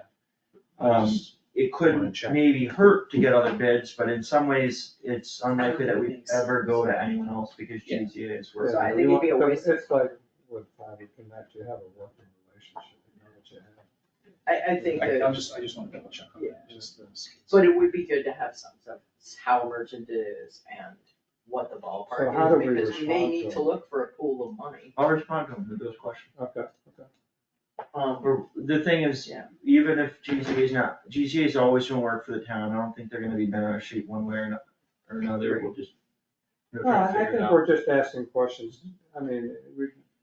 It Wanna could check. maybe hurt to get other bids, but in some ways, it's unlikely that we ever go to anyone else because Yeah. GZA is So working. I think it'd be a waste of It's like with Fiber Connect, you have a working relationship, you know what you have. I think that. I just want to double check on that, just this. But it would be good to have some of how emergent it is and what the So ballpark how do is, we because we may respond need to to it? look for a pool of money. I'll respond to them with those questions. Okay. Or the thing is, Yeah. even if GZA is always doing work for the town, I don't think they're gonna be bent on a sheet one way or another, we'll just. Well, try to I figure it think out. we're just asking questions, I mean,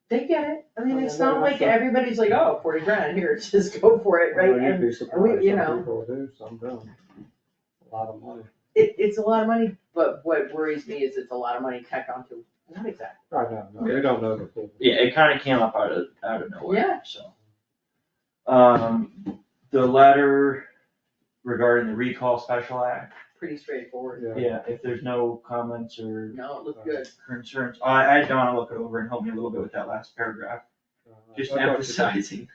They get it, I mean, it's Yeah, not like that's a- everybody's like, oh, 40 grand, here, just go for it, right? Well, you'd And be surprised, you some know. people do, some don't. A lot of money. it's a lot of money, but what worries me is it's a lot of money tacked onto, what exactly? I don't know, we don't know the full. Yeah, it kinda came up out of nowhere, Yeah. so. The letter regarding the recall special act, Pretty straightforward. yeah, if there's no comments or No, it looked good. concerns, I had Donna look it over and help me a little bit with that last paragraph, just I thought you- emphasizing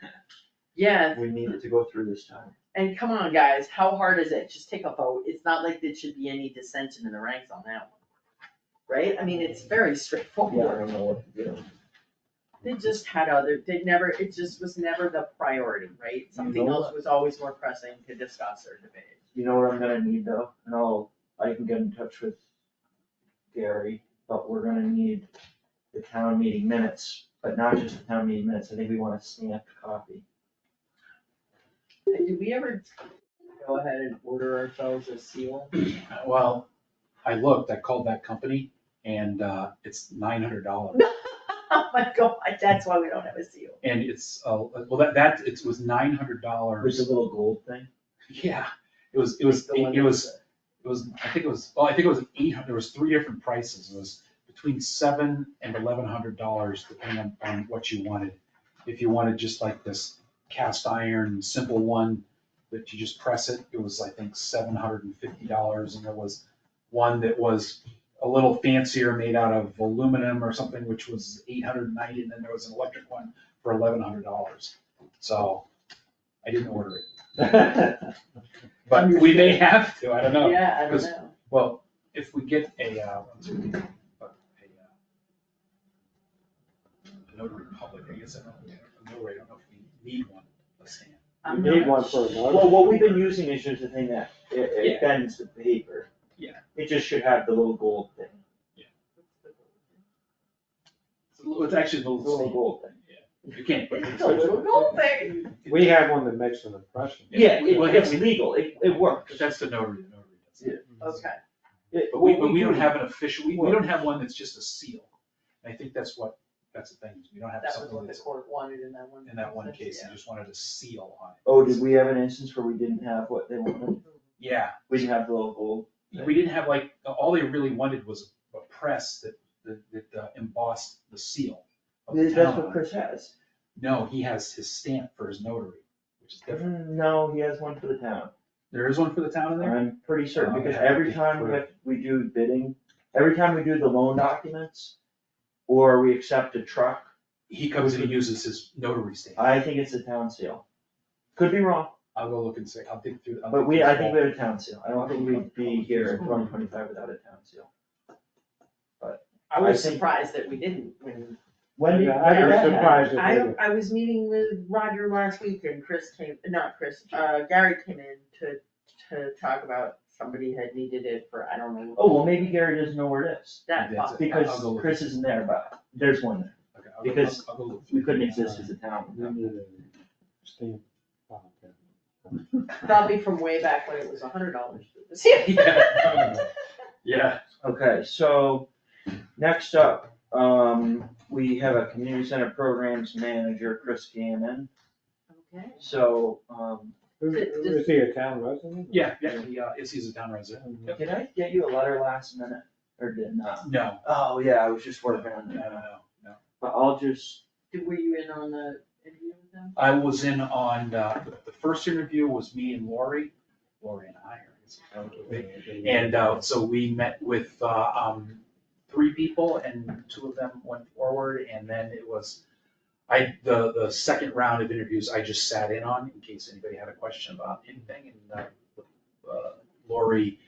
Yeah, that we needed to go through this time. and come on, guys, how hard is it? Just take a vote. It's not like there should be any dissension in the ranks on that one. Right? I mean, it's very straightforward. don't know what to do. They just had other, it just was never the priority, right? Something know else was always more pressing to discuss or debate. You know what I'm gonna need though, and I can get in touch with Gary, but we're gonna need the town meeting minutes, but not just the town meeting minutes, I think we want a stamped copy. Did we ever go ahead and order ourselves a seal? Well, I called that company, and it's $900. Oh my god, that's why we don't have a seal. And it's, well, it was With the $900. little gold thing. Yeah, it was, I think it was 800, there was 3 different prices. It was between $700 and $1,100, depending on what you wanted. If you wanted just like this cast iron, simple one that you just press it, it was, I think, $750. And there was one that was a little fancier, made out of aluminum or something, which was $890, and then there was an electric one for $1,100. So I didn't order it, but we may have to, I don't know. Yeah, I don't 'cause- know. Well, if we get a notary public, I guess, a notary, I don't know if we need one, a stamp. I'm You need not one for sure. another. Well, what we've been using is just the thing that, it Yeah. bends the paper. Yeah. It just should have the little gold thing, It's actually a the little little stamp. gold thing. You can't. But It's a little gold thing. We have one that makes an impression. Yeah, Well, it's legal, it works. But that's the notary does it. Okay. But we don't have an official, we don't have one that's just a seal. And I think that's the thing, is we don't have That was something what the that's, court wanted in that one. in that one case, Yeah. they just wanted a seal on it. Oh, did we have an instance where we didn't have what they wanted? Yeah, We didn't have the little gold? we didn't have all they really wanted was a press that embossed the seal of the That's town what on it. Chris has. No, he has his stamp for his notary, which is different. No, he has one for the town. There is one for the town in there? I'm pretty certain, Oh, because yeah. every time we do bidding, every time we do the loan documents, or we accept a truck, He comes in and uses his notary stamp. I think it's a town seal. Could be wrong, I'll go look and see, I'll dig through. but I think we have a town seal. I don't think we'd be here in 2025 without a town seal. I was I think- surprised that we didn't When did Yeah, I was that surprised that they did. I was meeting with Roger last week and Gary came in to talk about somebody had needed it for, I don't know. Oh, well, maybe Gary doesn't know where it is, That That's possibly. it. I'll go because look. Chris isn't there, but there's one there. Okay, I'll go- because I'll go look We through. couldn't exist as a town. We need a stamp. Probably from way back when it was $100. Yeah. Yeah. Okay, so next up, we have a community center programs manager, Chris Gannon. Okay. So, Is he a town resident? Yeah, he's a town resident. did I get you a letter last minute or did not? No, Oh, yeah, I was just working on no, that. no. But I'll just, Were you in on the interview with them? I was in on, the first interview was me and Lori and I guess that would be. And, so we met with, 3 people and 2 of them went forward, and then it was, the second round of interviews, I just sat in on in case anybody had a question about anything, and, Lori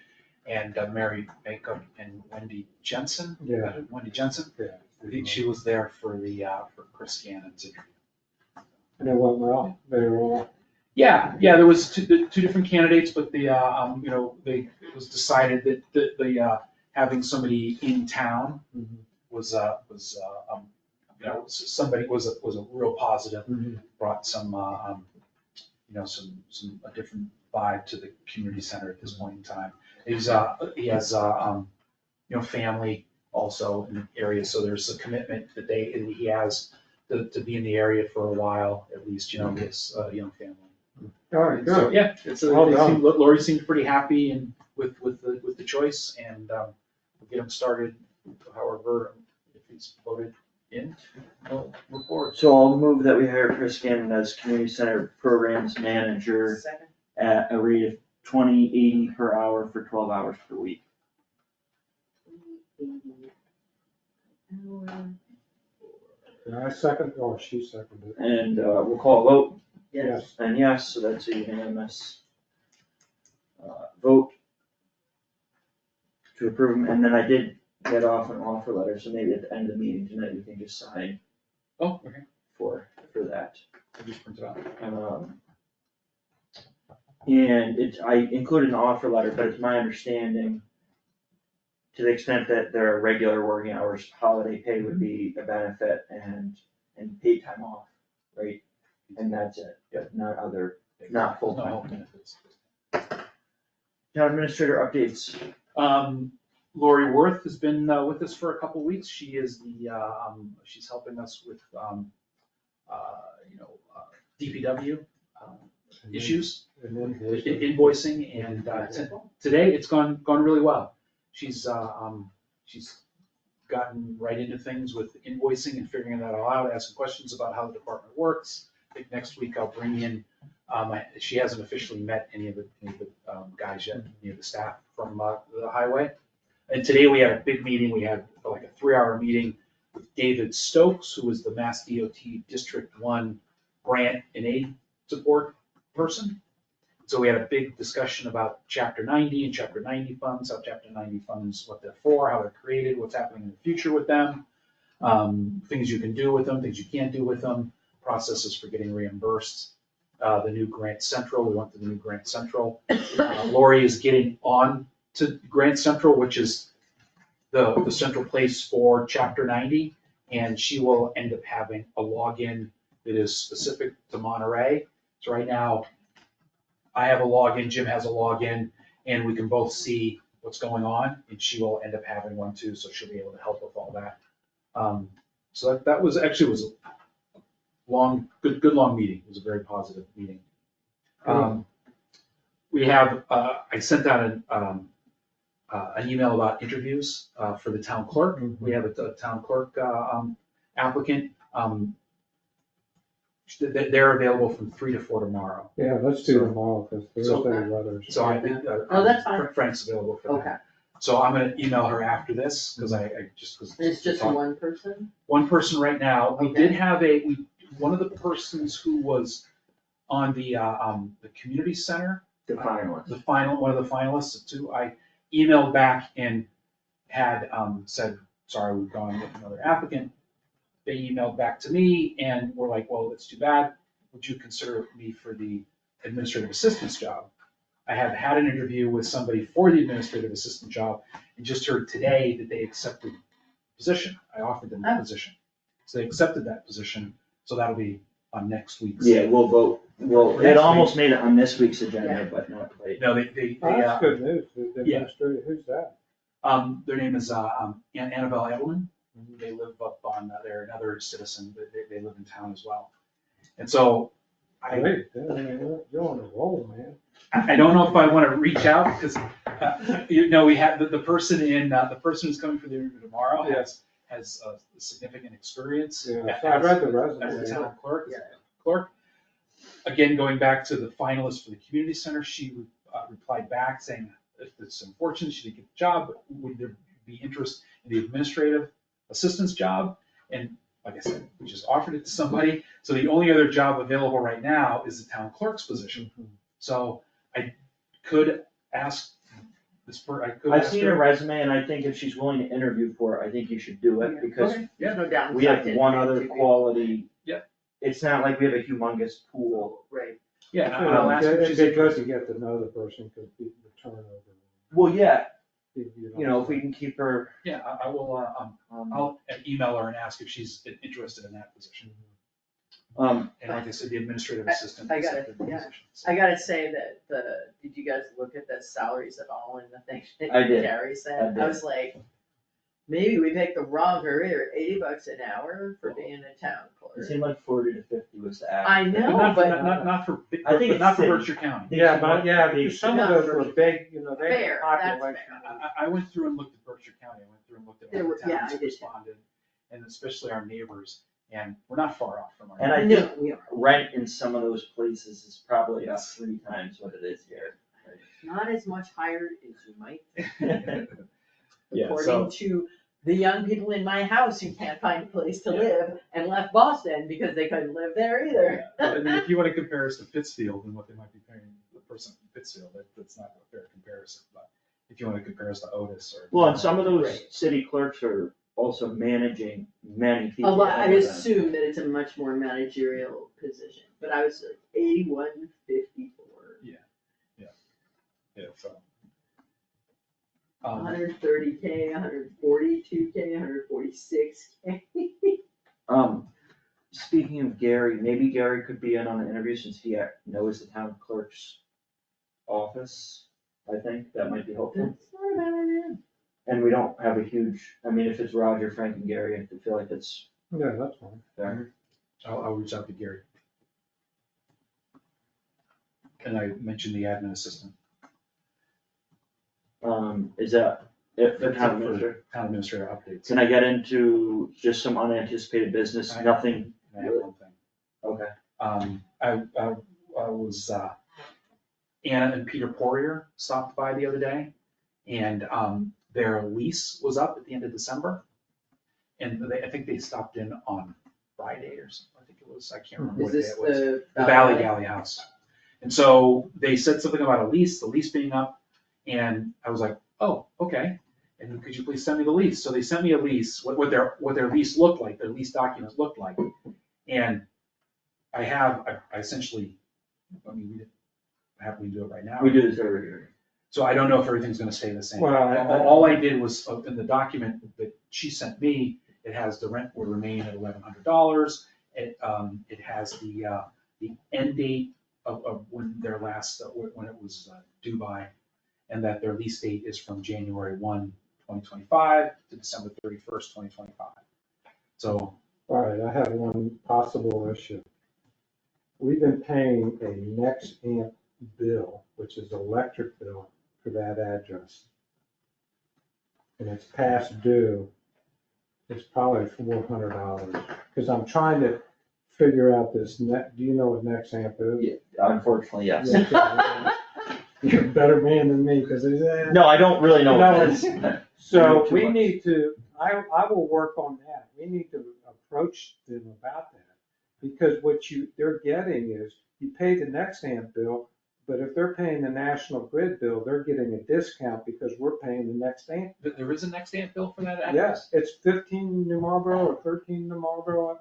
and Mary Makeup and Wendy Jensen. Yeah. Wendy Jensen, Yeah. I think she was there for for Chris Gannon's interview. And it went well, they were all. Yeah, there was two different candidates, but it was decided that the having somebody in town was somebody was a real positive, brought some a different vibe to the community center at this point in time. He has family also in the area, so there's a commitment that he has to be in the area for a while, at least, his young family. All right, So, good. yeah, Well done. Lori seemed pretty happy and with the choice, and we'll get him started, however, if he's voted in, we'll move forward. so I'll move that we hire Chris Gannon as community center programs manager Second. at a rate of $20.80 per hour for 12 hours per week. Yeah, I second, or she seconded. And, we'll call a vote. Yes. And yes, so that's a unanimous vote to approve them, and then I did get off an offer letter, so maybe at the end of the meeting tonight, we can just sign Oh, okay, for that. I just printed out. And I included an offer letter, but it's my understanding, to the extent that there are regular working hours, holiday pay would be a benefit and paid time off, right? And that's it, not full No time. health benefits. Town administrator updates. Lori Worth has been with us for a couple weeks. She is she's helping us with, DPW issues, And then invoicing, and today it's gone really well. She's gotten right into things with invoicing and figuring that all out, asking questions about how the department works. I think next week I'll bring in, she hasn't officially met any of the guys yet, any of the staff from the highway. And today we had a big meeting. We had like a 3-hour meeting with David Stokes, who is the Mass DOT District 1 grant and aid support person. So we had a big discussion about Chapter 90 and Chapter 90 funds, how Chapter 90 funds, what they're for, how they're created, what's happening in the future with them, things you can do with them, things you can't do with them, processes for getting reimbursed. The new Grant Central, we went to the new Grant Central. Lori is getting on to Grant Central, which is the central place for Chapter 90, and she will end up having a login that is specific to Monterey. So right now, I have a login, Jim has a login, and we can both see what's going on, and she will end up having one too, so she'll be able to help with all that. So that was actually was a long, good long meeting. It was a very positive meeting. We have, I sent out an email about interviews for the town clerk. We have a town clerk applicant. They're available from 3 to 4 tomorrow. Yeah, let's do tomorrow, because Thursday weather's. So I think Oh, that's fine. Frank's available for that. Okay, So I'm gonna email her after this, because because. it's just one person? One person right now. We Okay. did have one of the persons who was on the community center. The finalist. One of the finalists too. I emailed back and had said, sorry, we've gone with another applicant. They emailed back to me and were like, well, that's too bad. Would you consider me for the administrative assistant's job? I have had an interview with somebody for the administrative assistant job and just heard today that they accepted the position. I offered them the position. So they accepted that position. So that'll be on next week's. Yeah, we'll vote. Well, it almost made it on this week's agenda, but not quite. No, Oh, that's good news, the yeah. administrator, who's that? Their name is Annabelle Edelman. They live up on, they're another citizen, they live in town as well. And so Great, I mean, you're on a roll, man. I don't know if I want to reach out, because, we have the person who's coming for the interview tomorrow has a significant experience. Yeah, so I read the As resume. the town clerk. Again, going back to the finalist for the community center, she replied back saying, if it's unfortunate, she didn't get the job, but would there be interest in the administrative assistant's job? And like I said, we just offered it to somebody. So the only other job available right now is the town clerk's position. So I could ask I've seen her resume, and I think if she's willing to interview for it, I think you should do it, because There's no downside we have to one it. other quality. Yeah. It's not like we have a humongous pool. Right. Yeah, I'll ask if she's It'd be good interested. to get to know the person, because the turnover. Well, yeah, you if we can keep her, Yeah, I will, I'll email her and ask if she's interested in that position. And like I said, the administrative assistant. I got it, accepted the yeah. position, so. I gotta say that did you guys look at the salaries at all in the thing that I did. Gary I said? did. I was like, maybe we picked the wrong career, $80 an hour for being a town it clerk. seemed like 40 to 50 was the I average. know, Not but for, I think it's not for city. Berkshire County. Yeah, but some of No, those were big, they had fair, that's population. fair. I went through and looked at Berkshire County, I went through and looked at There all were- the yeah, towns I that did too. responded, and especially our neighbors, and we're not far off from our And I neighbors. think No, we are. rent in some of those places is probably about 3 times what it is here. Not as much higher as you might think. Yeah, According so, to the young people in my house who can't find a place to Yeah. live and left Boston because they couldn't live there either. I mean, if you want to compare us to Pittsfield and what they might be paying the person in Pittsfield, that's not a fair comparison, but if you want to compare us to Otis or. Well, and some of those Right. city clerks are also managing many people. A lot, I under them. assume that it's a much more managerial position, but I was like 8154, Yeah, so. 130K, 142K, 146K. Speaking of Gary, maybe Gary could be in on the interview since he knows the town clerk's office. I think that might be helpful. That's not a bad idea. And we don't have a huge, I mean, if it's Roger, Frank, and Gary, I feel like it's Yeah, that's fine. fair. I'll reach out to Gary. And I mentioned the admin assistant. Is that it for That's town it administrator? Town administrator updates. Can I get into just some unanticipated business? I- Nothing, I have one thing. okay. I was, Anna and Peter Poirier stopped by the other day, and, their lease was up at the end of December. And I think they stopped in on Friday or something, I think it was, I can't remember Is what day this it was. the? The Valley Galley House. And so they said something about a lease, the lease being up, and I was like, oh, okay. And could you please send me the lease? So they sent me a lease, what their lease looked like, their lease documents looked like. And I essentially, I mean, we didn't have me do it right now. We do this every year. So I don't know if everything's gonna stay the same. Well, All I did was, in the document that she sent me, it has the rent will remain at $1,100, it has the end date of when their last, when it was due by, and that their lease date is from January 1, 2025 to December 31st, 2025. So, All right, I have one possible issue. We've been paying a next amp bill, which is electric bill, for that address. And it's past due. It's probably $400, because I'm trying to figure out this net, do you know what next amp is? Yeah, unfortunately, yes. Yeah. You're a better man than me, because it's. No, I don't really know. No, what it is. So Too we much. need to, I will work on that. We need to approach them about that. Because what they're getting is, you pay the next amp bill, but if they're paying the National Grid bill, they're getting a discount because we're paying the next amp. there is a next amp bill for that address? Yes, it's 15 New Marlboro or 13 New Marlboro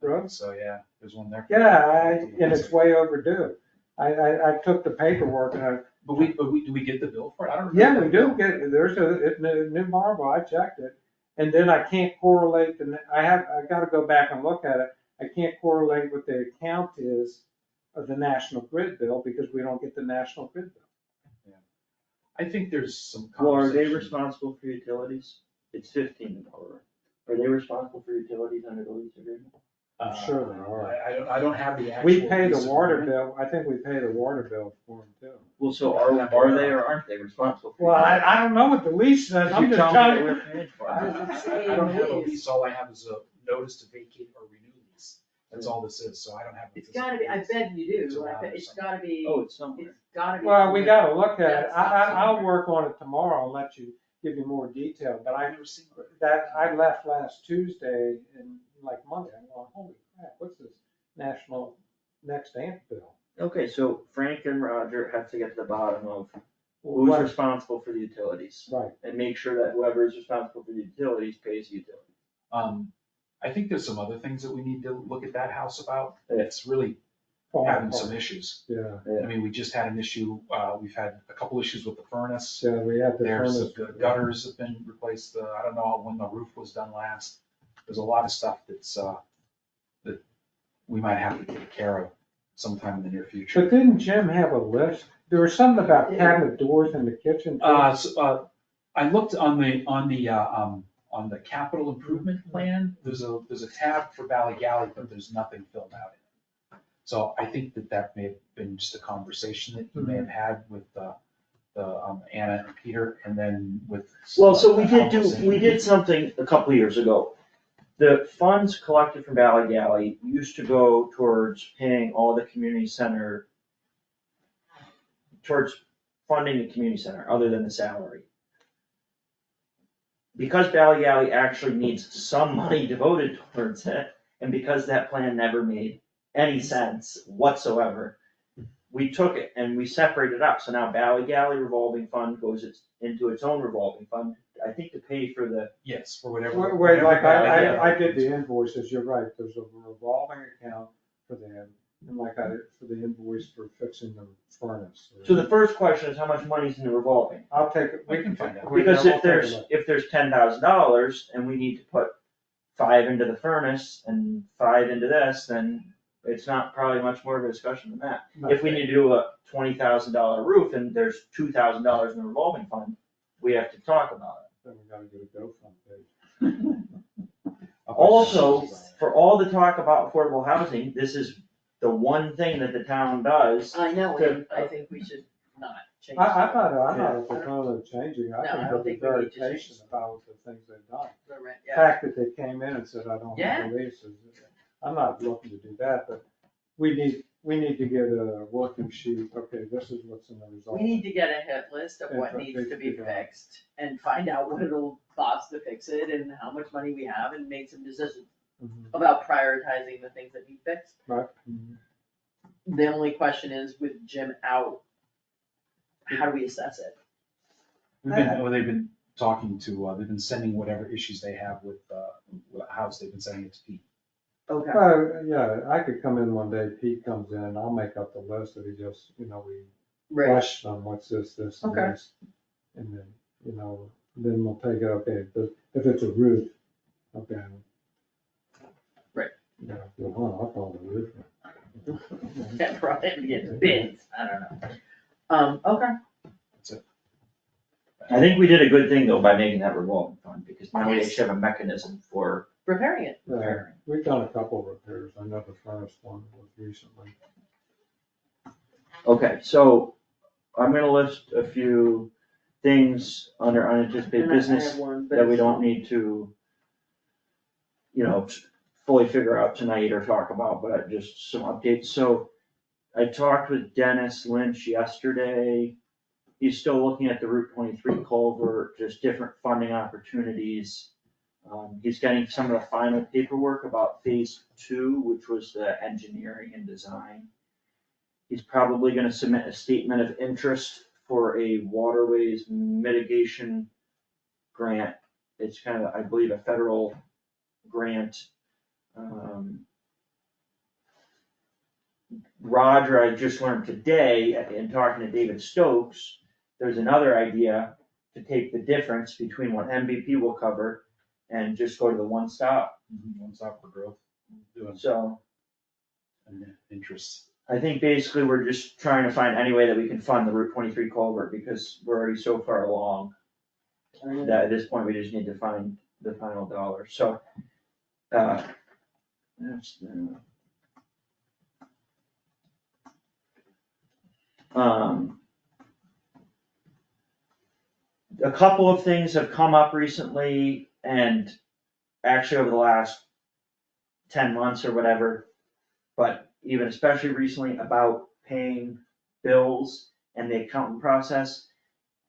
Road. So, yeah, there's one there. Yeah, and it's way overdue. I took the paperwork and But do we get the bill for it? I don't remember. yeah, we do get it. There's a New Marlboro, I checked it. And then I can't correlate I gotta go back and look at it. I can't correlate what the account is of the National Grid bill because we don't get the National Grid bill. I think there's some Well, are conversation. they responsible for utilities? It's 15 however. Are they responsible for utilities under the lease agreement? I'm sure they are. I don't have the actual. We pay the lease water agreement. bill, I think we pay the water bill for them too. Well, so are they or aren't they responsible for? Well, I don't know what the lease says, I'm just telling you. We're paying for it. I don't have a lease, all I have is a notice to vacate or renew lease. That's all this is, so I don't have. a It's gotta be, I physical bet you It's do, around or it's something. gotta be, Oh, it's somewhere. it's gotta be. Well, we gotta look at it. That's not I'll somewhere. work on it tomorrow and let you, give you more detail, but lease. I've never seen it. I left last Tuesday and like Monday, I'm going, holy crap, what's this national next amp bill? Okay, so Frank and Roger have to get to the bottom of Well, who's what- responsible for the utilities Right, and make sure that whoever is responsible for the utilities pays the utilities. I think there's some other things that we need to look at that house about. Yeah. It's really falling having apart. some issues. Yeah, I mean, we just had an issue, we've had a couple issues with the furnace. so we had the There's, furnace. the gutters have been replaced, I don't know when the roof was done last. There's a lot of stuff that's, that we might have to take care of sometime in the near future. But didn't Jim have a list? There was something about cabinet doors in the kitchen. too. I looked on the capital improvement plan, there's a tab for Valley Galley, but there's nothing filled out in it. So I think that may have been just a conversation that you may have had with Anna and Peter, and then with. Well, so we did something a couple of years ago. The funds collected from Valley Galley used to go towards paying all the community center, towards funding the community center, other than the salary. Because Valley Galley actually needs some money devoted towards it, and because that plan never made any sense whatsoever, we took it and we separated it out. So now Valley Galley revolving fund goes into its own revolving fund, I think to pay for the. Yes, for whatever. Wait, whatever like Valley Galley- I did the invoices, you're right, there's a revolving account for them, and like for the invoice for fixing the furnace. So the first question is how much money's in the revolving? I'll take it. We can find out. Because I'll if take a look. there's $10,000 and we need to put 5 into the furnace and 5 into this, then it's not probably much more of a discussion than that. No. If we need to do a $20,000 roof and there's $2,000 in the revolving fund, we have to talk about it. Then we gotta get a GoFundMe page. Also, for all the talk about affordable housing, this is the one thing that the town does. I know, to- I think we should not change. I'm not Yeah. opposed to changing, No, I I think don't they'll be think we very need to change. patient about the things they've done. The rent, The yeah. fact that they came in and said, I don't Yeah. have releases, I'm not looking to do that, but we need to get a working sheet, okay, this is what's in the result. We need to get a hit list of And what for needs to be fixing it. fixed and find out what it'll cost to fix it and how much money we have and make some decisions Mhm. about prioritizing the things that need fixed. Right? Mhm. The only question is with Jim out, how do we assess it? They've been talking to, they've been sending whatever issues they have with the house, they've been sending it to Pete. Okay. Yeah, I could come in one day, Pete comes in, I'll make up the list that he just, we Right, question on what's this, and Okay. this. And then, then we'll take it, okay, but if it's a roof, okay. Yeah, if you want, I'll probably live there. That probably get bids, I don't know. Okay, I think we did a good thing though by making that revolving fund, because now we actually have a mechanism for repairing it. Yeah, we've done a couple of repairs. I know the first one was recently. Okay, so I'm gonna list a few things under unanticipated And I business have one, but that we it's don't need to, fully figure out tonight or talk about, but just some updates. So I talked with Dennis Lynch yesterday. He's still looking at the Route 23 culvert, just different funding opportunities. He's getting some of the final paperwork about phase 2, which was the engineering and design. He's probably gonna submit a statement of interest for a waterways mitigation grant. It's kind of, I believe, a federal grant. Roger, I just learned today in talking to David Stokes, there's another idea to take the difference between what MVP will cover and just go to the one stop. One stop for growth, doing So interests. I think basically we're just trying to find any way that we can fund the Route 23 culvert, because we're already so far along that at this point we just need to find the final dollar. So, that's, a couple of things have come up recently, and actually over the last 10 months or whatever, but even especially recently, about paying bills and the accounting process.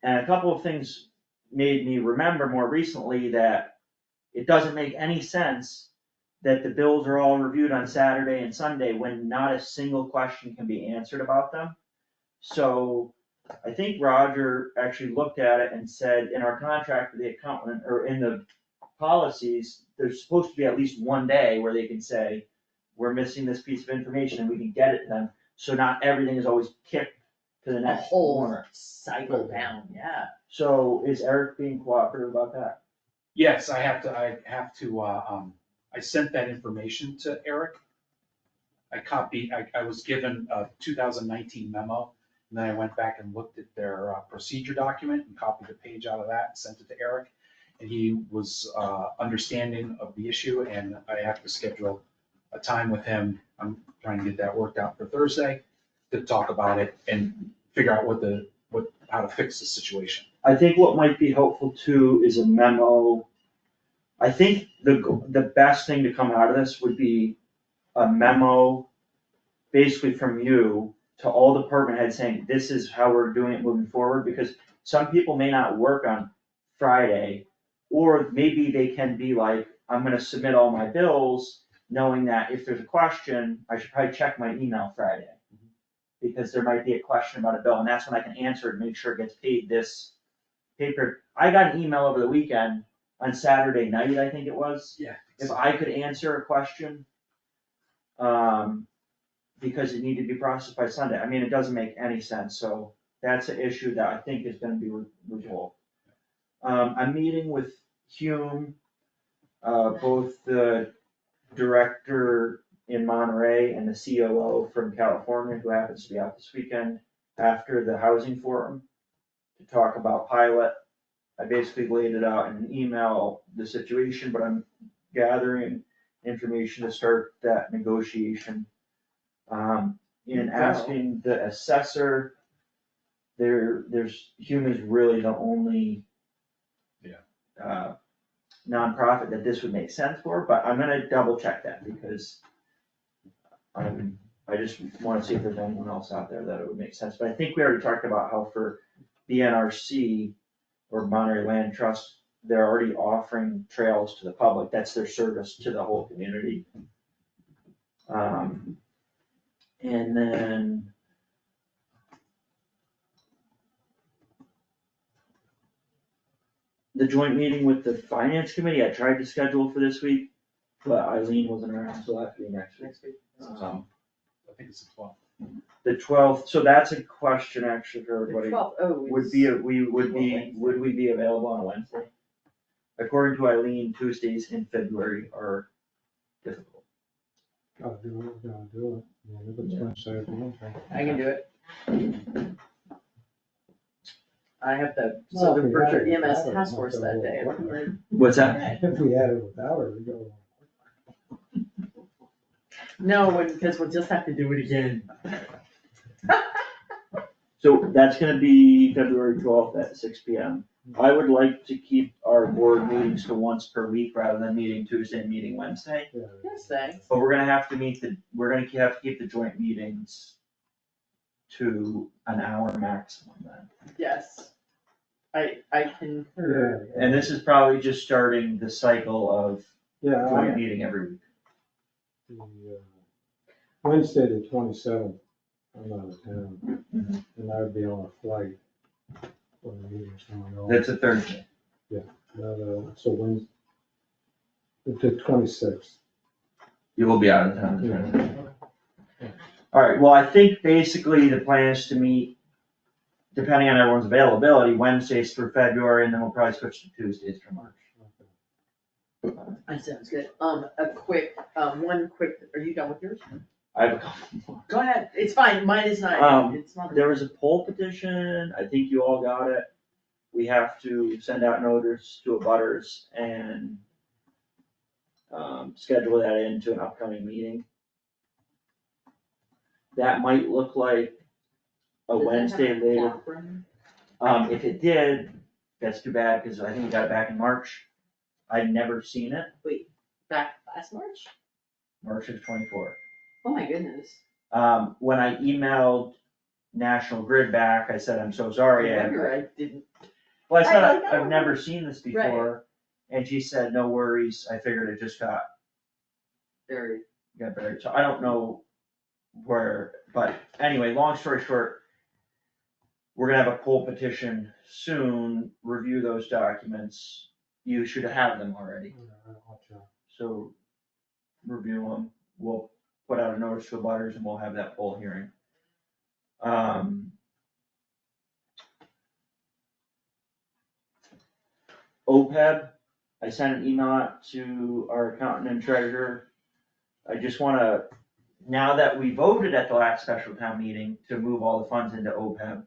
And a couple of things made me remember more recently that it doesn't make any sense that the bills are all reviewed on Saturday and Sunday when not a single question can be answered about them. So I think Roger actually looked at it and said, in our contract with the accountant, or in the policies, there's supposed to be at least one day where they can say, we're missing this piece of information, and we can get it to them, so not everything is always kicked to the A next whole warrant. cycle down, yeah. So is Eric being cooperative about that? Yes, I sent that information to Eric. I was given a 2019 memo, and then I went back and looked at their procedure document and copied a page out of that and sent it to Eric. And he was understanding of the issue, and I have to schedule a time with him. I'm trying to get that worked out for Thursday to talk about it and figure out how to fix the situation. I think what might be helpful too is a memo. I think the best thing to come out of this would be a memo, basically from you to all department heads saying, this is how we're doing it moving forward, because some people may not work on Friday, or maybe they can be like, I'm gonna submit all my bills, knowing that if there's a question, I should probably check my email Friday. Because there might be a question about a bill, and that's when I can answer it and make sure it gets paid this paper. I got an email over the weekend on Saturday night, I think it was. Yeah. If I could answer a question, because it needed to be processed by Sunday, I mean, it doesn't make any sense, so that's an issue that I think is gonna be resolved. I'm meeting with Hume, both the director in Monterey and the COO from California, who happens to be out this weekend, after the housing forum, to talk about pilot. I basically laid it out in an email, the situation, but I'm gathering information to start that negotiation. In asking the assessor, Hume is really the only nonprofit that this would make sense for, but I'm gonna double check that, because I just wanna see if there's anyone else out there that it would make sense, but I think we already talked about how for BNRC or Monterey Land Trust, they're already offering trails to the public, that's their service to the whole community. And then the joint meeting with the finance committee, I tried to schedule for this week, but Eileen wasn't around, so it'll have to be next week. I think it's the 12th. The 12th, so that's a question actually for everybody. Would we be available on a Gotta do it, gotta do it. I mean, if it's Wednesday, it's Wednesday. I can do it. I have the Well, Southern if we had Berkshire it EMS without it, task it force might that go a day. little quicker. What's that? If we had it without it, we go. No, because we'll just have to do it again. So that's gonna be February 12th at 6 p.m. I would like to keep our board meetings to once per week rather than meeting Tuesday and meeting Wednesday. Yeah. Yes, thanks. But we're gonna have to we're gonna have to keep the joint meetings to an hour maximum then. Yes. I can. Yeah. And this is probably just starting the cycle of Yeah, joint meeting every week. Wednesday the 27th, I'm out of town, Mhm. and I would be on a flight when the meeting's going on. That's a Thursday. So Wednesday, the 26th. You will be out of town. Alright, well, I think basically the plan is to meet, depending on everyone's availability, Wednesdays through February, and then we'll probably switch to Tuesdays for March. That sounds good. One quick, are you done with yours? I have a couple more. Go ahead. It's fine. Mine is not, it's not. There was a poll petition, I think you all got it. We have to send out notice to abutters and schedule that into an upcoming meeting. That might look like a Does that have Wednesday a later. clock running? If it did, that's too bad, cause I think we got it back in March. I'd never seen it, Back last March? March of 24. Oh my goodness. When I emailed National Grid back, I said, I'm so sorry. No wonder I didn't. Well, I said, I know. I've never seen this before, and she said, no worries, I figured it just got Very. buried, so I don't know where, but anyway, long story short, we're gonna have a poll petition soon, review those documents, you should have them already, so review them, we'll put out a notice to the butters and we'll have that poll hearing. OPEB, I sent an email out to our accountant and treasurer. I just wanna, now that we voted at the last special town meeting to move all the funds into OPEB,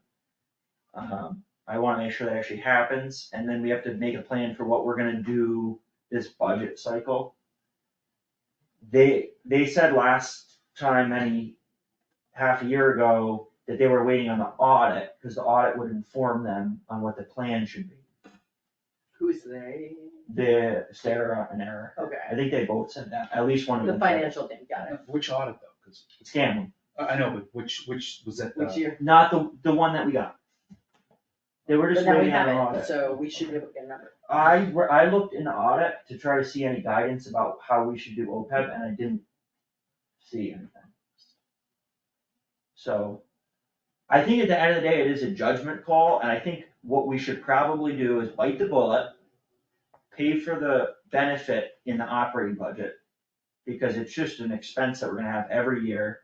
I wanna make sure that actually happens, and then we have to make a plan for what we're gonna do this budget cycle. They said last time, half a year ago, that they were waiting on the audit, cause the audit would inform them on what the plan should be. Who's they? The Sarah and Eric, I Okay. think they both said that, at least one of The them. said it. financial thing, got it. Which audit though? 'Cause It's Gannon, I know, but which was that? Which year? not the one that we got. They were But just now we waiting on have an it, audit. so we should be able to get a number. I looked in the audit to try to see any guidance about how we should do OPEB, and I didn't see anything. So, I think at the end of the day, it is a judgment call, and I think what we should probably do is bite the bullet, pay for the benefit in the operating budget, because it's just an expense that we're gonna have every year.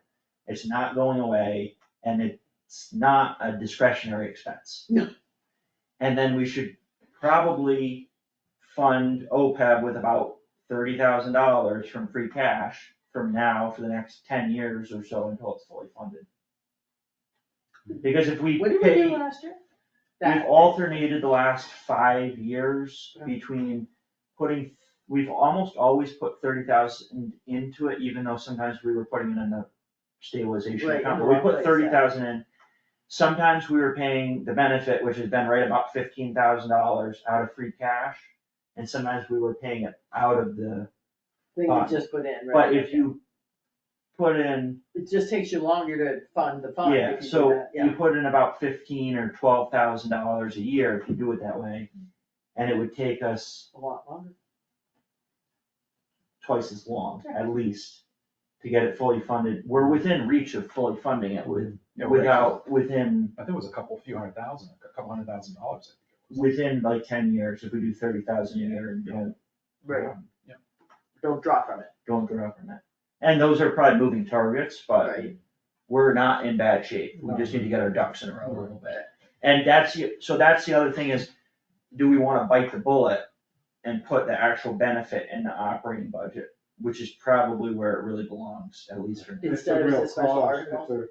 It's not going away, and it's not a discretionary expense. No. And then we should probably fund OPEB with about $30,000 from free cash from now for the next 10 years or so until it's fully funded. Because if we What did we do pay, last year? we've That. alternated the last 5 years Yeah. between we've almost always put 30,000 into it, even though sometimes we were putting it in the stabilization Right, in account, the but we wrong put place, 30,000 in. Sometimes we were paying the benefit, which has been right about $15,000 out of free cash, and sometimes we were paying it out of the, Thing you just put in, right? but if you put in, It just takes you longer to fund the fund yeah, if you do so that, you yeah. put in about $15,000 or $12,000 a year if you do it that way. And it would take us A lot longer. twice as long, at least, to get it fully funded. We're within reach of fully funding it within I think it was a few hundred thousand, a couple $100,000, I think it was. within like 10 years, if we do 30,000 a year and don't. Right. Yeah. Don't draw from it. Don't grow from that. And those are probably moving targets, but Right. we're not in bad shape. We just need to get our ducks in a row a little bit. And that's the other thing is, do we wanna bite the bullet and put the actual benefit in the operating budget? which is probably where it really belongs, at least for me. It's Instead of real a special cost. article?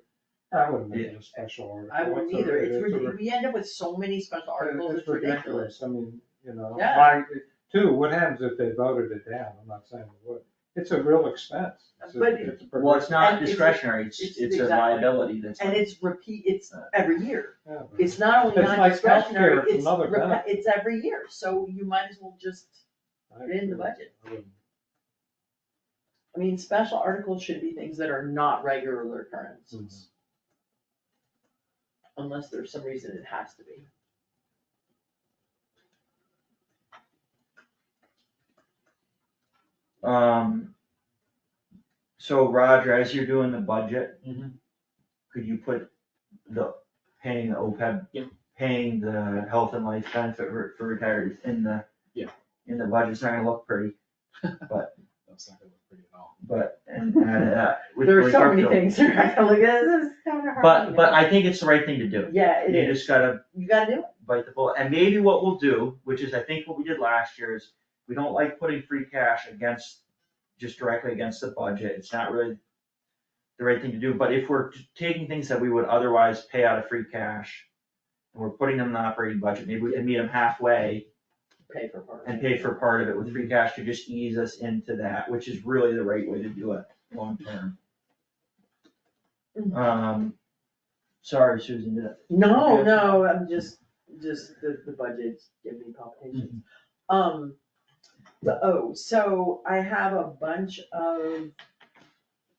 I wouldn't make it a special article. I wouldn't either, it's a- ridiculous, we end up with so many special articles, it's ridiculous. I mean, you know, Yeah. too, what happens if they voted it down? I'm not saying they would. It's a real expense. But- Well, it's not And it's- discretionary, it's it's a exactly. liability that's. And it's it's every year, Yeah, but- it's not only It's not like discretionary, healthcare, it's another benefit. it's every year, so you might as well just, I put it in the agree. budget. I wouldn't- I mean, special articles should be things that are not regular occurrences. Unless there's some reason it has to be. So Roger, as you're doing the budget, Mhm. could you put the paying the OPEB? Yep. Paying the health and life benefit for retirees in the. Yeah. In the budget, it's not gonna look pretty, That's not gonna look pretty at all. but, and add, There are so many things that are gonna look at this, it's kinda hard. But I think it's the right thing to do. Yeah, it You is, just gotta you gotta do it. bite the bullet, and maybe what we'll do, which is I think what we did last year is, we don't like putting free cash against, just directly against the budget, it's not really the right thing to do, but if we're taking things that we would otherwise pay out of free cash, and we're putting them in the operating budget, maybe we can meet them halfway Pay for part. and pay for part of it with free cash to just ease us into that, which is really the right way to do it, long term. Sorry, Susan, did it? No, no, I'm just the budget's giving me palpitations. So I have a bunch of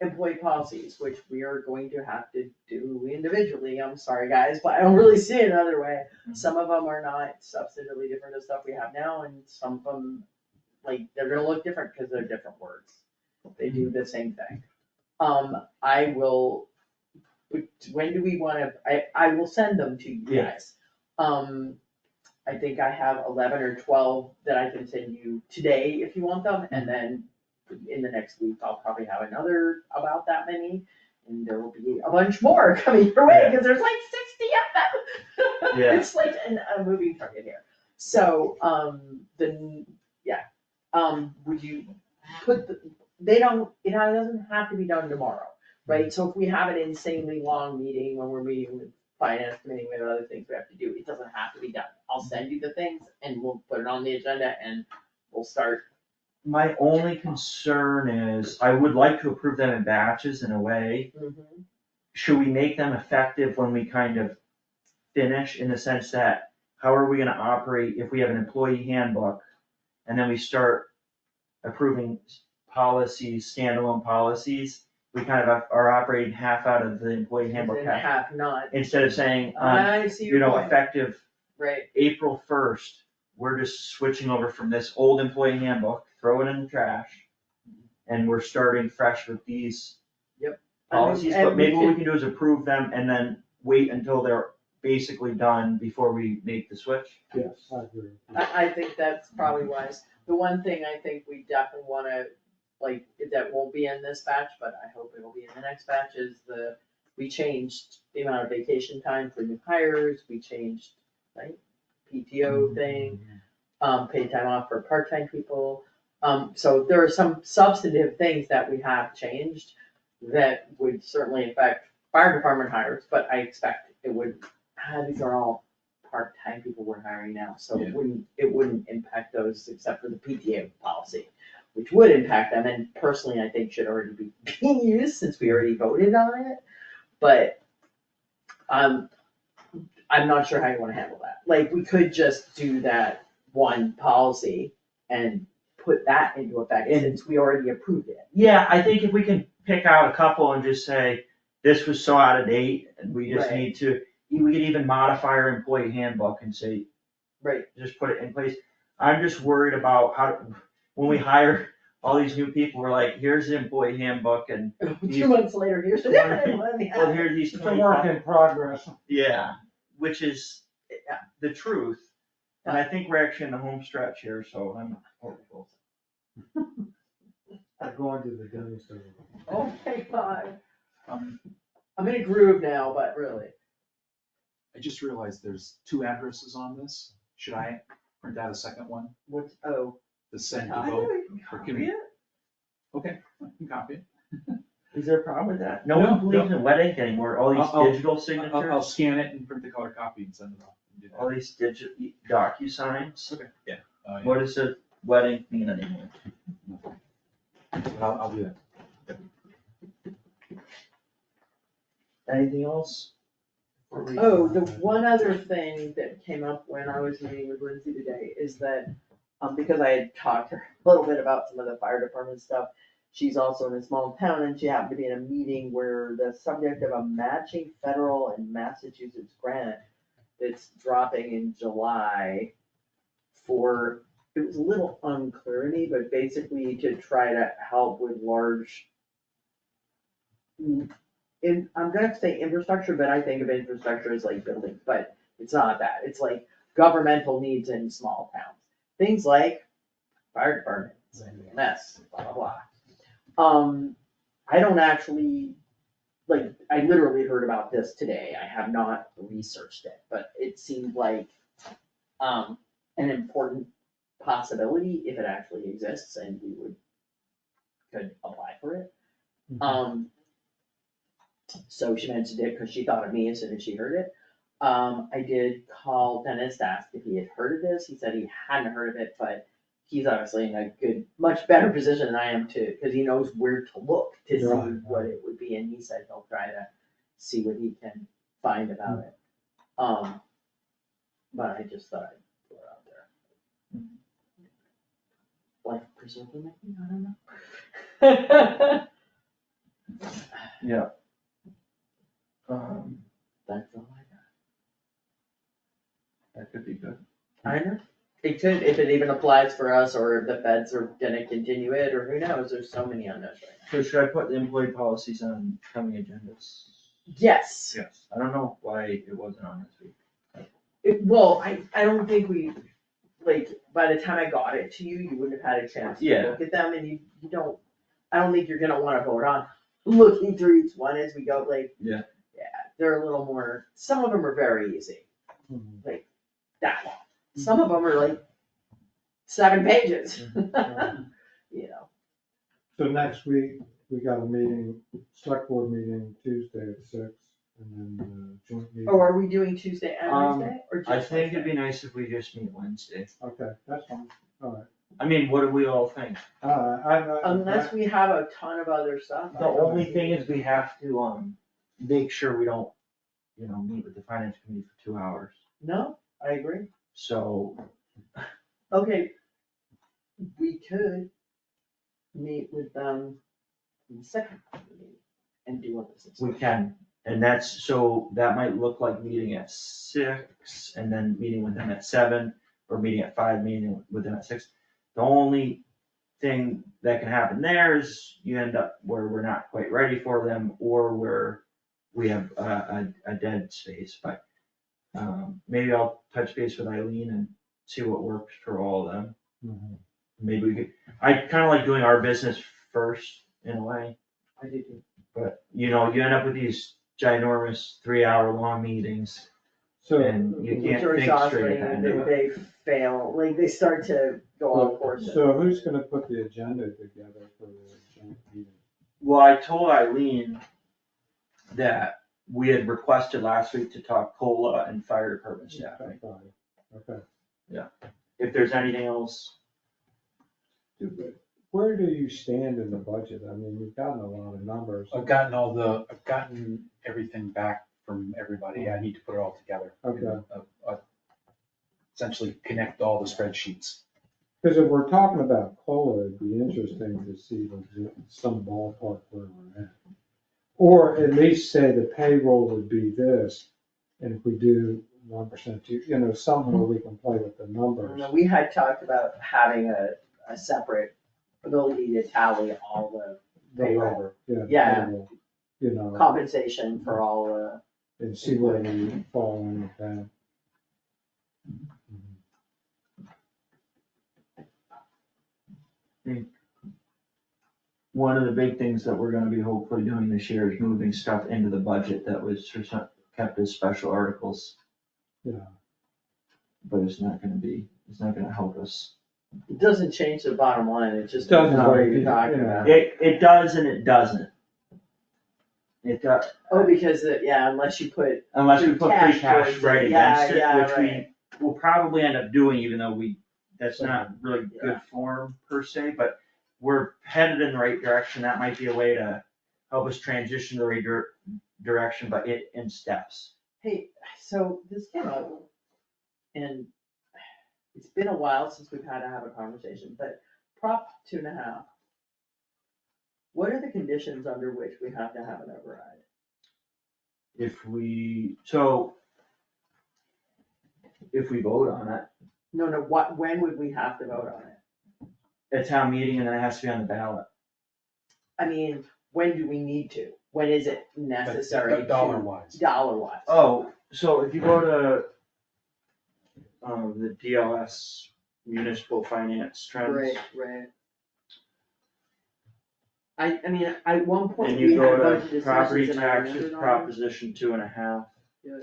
employee policies, which we are going to have to do individually, I'm sorry, guys, but I don't really see it another way. Some of them are not substantively different to stuff we have now, and some of them, like, they're gonna look different because they're different words. They do the same thing. I will, when do we wanna, I will send them to you Yeah. guys. I think I have 11 or 12 that I can send you today if you want them, and then in the next week, I'll probably have another about that many. And there will be a bunch more coming your way, because there's like 60 of them. Yeah. It's like a moving target here. So, would you put it doesn't have to be done tomorrow, right? So if we have an insanely long meeting when we're meeting with finance committee, we have other things we have to do, it doesn't have to be done. I'll send you the things and we'll put it on the agenda and we'll start. My only concern is, I would like to approve them in batches in a way. Should we make them effective when we kind of finish, in the sense that, how are we gonna operate if we have an employee handbook? And then we start approving policies, standalone policies, we kind of are operating half out of the employee handbook, And half not. instead of saying, I see you your know, point, effective right, April 1st, we're just switching over from this old employee handbook, throw it in the trash, and we're starting fresh with these policies, and but we maybe what we can- can do is approve them and then wait until they're basically done before we make the switch. Yes, I agree. I think that's probably wise. The one thing I think we definitely wanna, like, that won't be in this batch, but I hope it'll be in the next batch, is we changed the amount of vacation time for new hires, we changed, right, PTO thing, paid time off for part-time people. So there are some substantive things that we have changed that would certainly affect fire department hires, but I expect it would, these are all part-time people we're hiring now, so it wouldn't impact those except for the PTO policy, which would impact them, and personally, I think should already be being used since we already voted on it. But, I'm not sure how you wanna handle that. Like, we could just do that one policy and put that into effect since we already approved it. Yeah, I think if we can pick out a couple and just say, this was so out of date, and we just Right. need to, we could even modify our employee handbook and say, Right. just put it in place. I'm just worried about how, when we hire all these new people, we're like, here's the employee handbook, and 2 months later, here's the different one. well, here are these It's a work in progress. Yeah, which is Yeah. the truth, and I think we're actually in the home stretch here, so I'm hopeful. I'm going to the dentist. Oh my God, Um, I'm in a groove now, but really. I just realized there's 2 addresses on this. Should I print out a second one What's, to send to I both? would Or copy can we- it. Okay, I can copy it. Is there a problem with that? No No, one believes in wet ink anymore, all I'll- these digital I'll signatures, scan it and print the color copy and send it off. and do that. all these DocuSigns. Okay, yeah. Yeah. What does a wet ink mean anymore? I'll do that. Anything else? Oh, the one other thing that came up when I was meeting with Lindsay today is that, because I had talked to her a little bit about some of the fire department stuff, she's also in a small town and she happened to be in a meeting where the subject of a matching federal and Massachusetts grant that's dropping in July for, it was a little unclear to me, but basically to try to help with large I'm gonna say infrastructure, but I think of infrastructure as like buildings, but it's not that, it's like governmental needs in small towns. Things like fire departments and EMS, blah, blah, blah. I don't actually, like, I literally heard about this today, I have not researched it, but it seemed like, an important possibility if it actually exists and we could apply for it. So she mentioned it because she thought of me as soon as she heard it. I did call Dennis to ask if he had heard of this, he said he hadn't heard of it, but he's obviously in a good, much better position than I am too, because he knows where to look to see Right. what it would be, and he said he'll try to see what he can find about it. But I just thought I'd throw it out there. Life preserving, I don't know. Yeah. That's all I That could be good. got. I know, it could, if it even applies for us, or if the feds are gonna continue it, or who knows, there's so many unknowns right now. So should I put the employee policies on coming agendas? Yes, Yes. I don't know why it wasn't on this week. well, I don't think we, like, by the time I got it to you, you wouldn't have had a chance to Yeah. look at them, and you don't, I don't think you're gonna wanna vote on looking through each one as we go, like. Yeah. Yeah, they're a little more, some of them are very easy, Mhm. like, that long, some of them are like 7 pages. You know, So next week, we got a meeting, select board meeting Tuesday at 6, and then joint meeting. oh, are we doing Tuesday and Um, Wednesday, or just I think it'd Wednesday? be nice if we just meet Wednesday. Okay, that's fine, all right. I mean, what do we all think? Unless we have a ton of other stuff. I The don't- only thing is we have to, make sure we don't, meet with the finance committee for 2 hours. No, I agree, So, okay, we could meet with them in the second meeting and do one of this. we can, and that might look like meeting at 6 and then meeting with them at 7, or meeting at 5, meeting with them at 6. The only thing that can happen there is you end up where we're not quite ready for them, or where we have a dead space, but maybe I'll touch base with Eileen and see what works for all of them. Mhm. Maybe we could, I kinda like doing our business first in a way, I do too. but you end up with these ginormous 3-hour long meetings, So. and you Which can't are think exhausting, straight at the and end of they it. fail, like, they start to go off course. So who's gonna put the agenda together for the joint meeting? Well, I told Eileen that we had requested last week to talk COLA and fire department staffing. Fine. Okay. If there's anything else, Where do you stand in the budget? I mean, you've gotten a lot of numbers. I've gotten everything back from everybody, I need to put it all together. Okay. Essentially connect all the spreadsheets. Because if we're talking about COLA, it'd be interesting to see some ballpark where we're at. Or at least say the payroll would be this, and if we do 1%, something where we can play with the numbers. We had talked about having a separate ability to tally all the The payroll. labor, yeah. Yeah. payroll, compensation for all the, and see where we fall in with that. one of the big things that we're gonna be hopefully doing this year is moving stuff into the budget that was kept as special articles, Yeah. but it's not gonna help us It doesn't change the bottom line, it just Doesn't, depends what but you're you talking know. about. It does and it doesn't. It does, Oh, because, yeah, unless you put, unless we free put cash free cash towards right it. Yeah, against yeah, it, which we right. will probably end up doing, even though that's not really good form per se, but we're headed in the right direction. That might be a way to help us transition to the right direction, but it in steps. hey, so this came up, and it's been a while since we've had to have a conversation, but Prop 2.5. What are the conditions under which we have to have an override? If we vote on it, No, when would we have to vote on it? at town meeting, and then it has to be on the ballot. I mean, when do we need to? When is it necessary to? Dollar wise. Dollar wise. Oh, so if you go to, the DLS municipal finance trends. Right. I mean, at one point, And we you had a go bunch of to property discussions and I taxes, remembered all them. proposition 2.5. Yeah.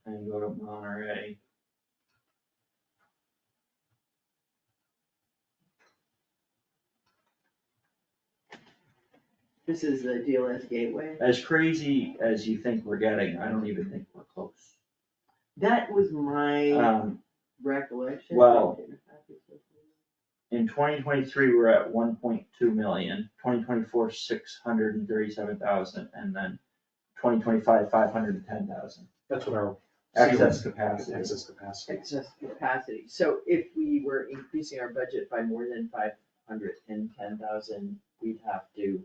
And you go to Monterey. This is the DLS gateway. As crazy as you think we're getting, I don't even think we're close. That was my recollection. well, in 2023, we're at 1.2 million, 2024, 637,000, and then 2025, 510,000. That's what our. Excess capacity. Excess capacity. Excess capacity. So if we were increasing our budget by more than 510,000, we'd have to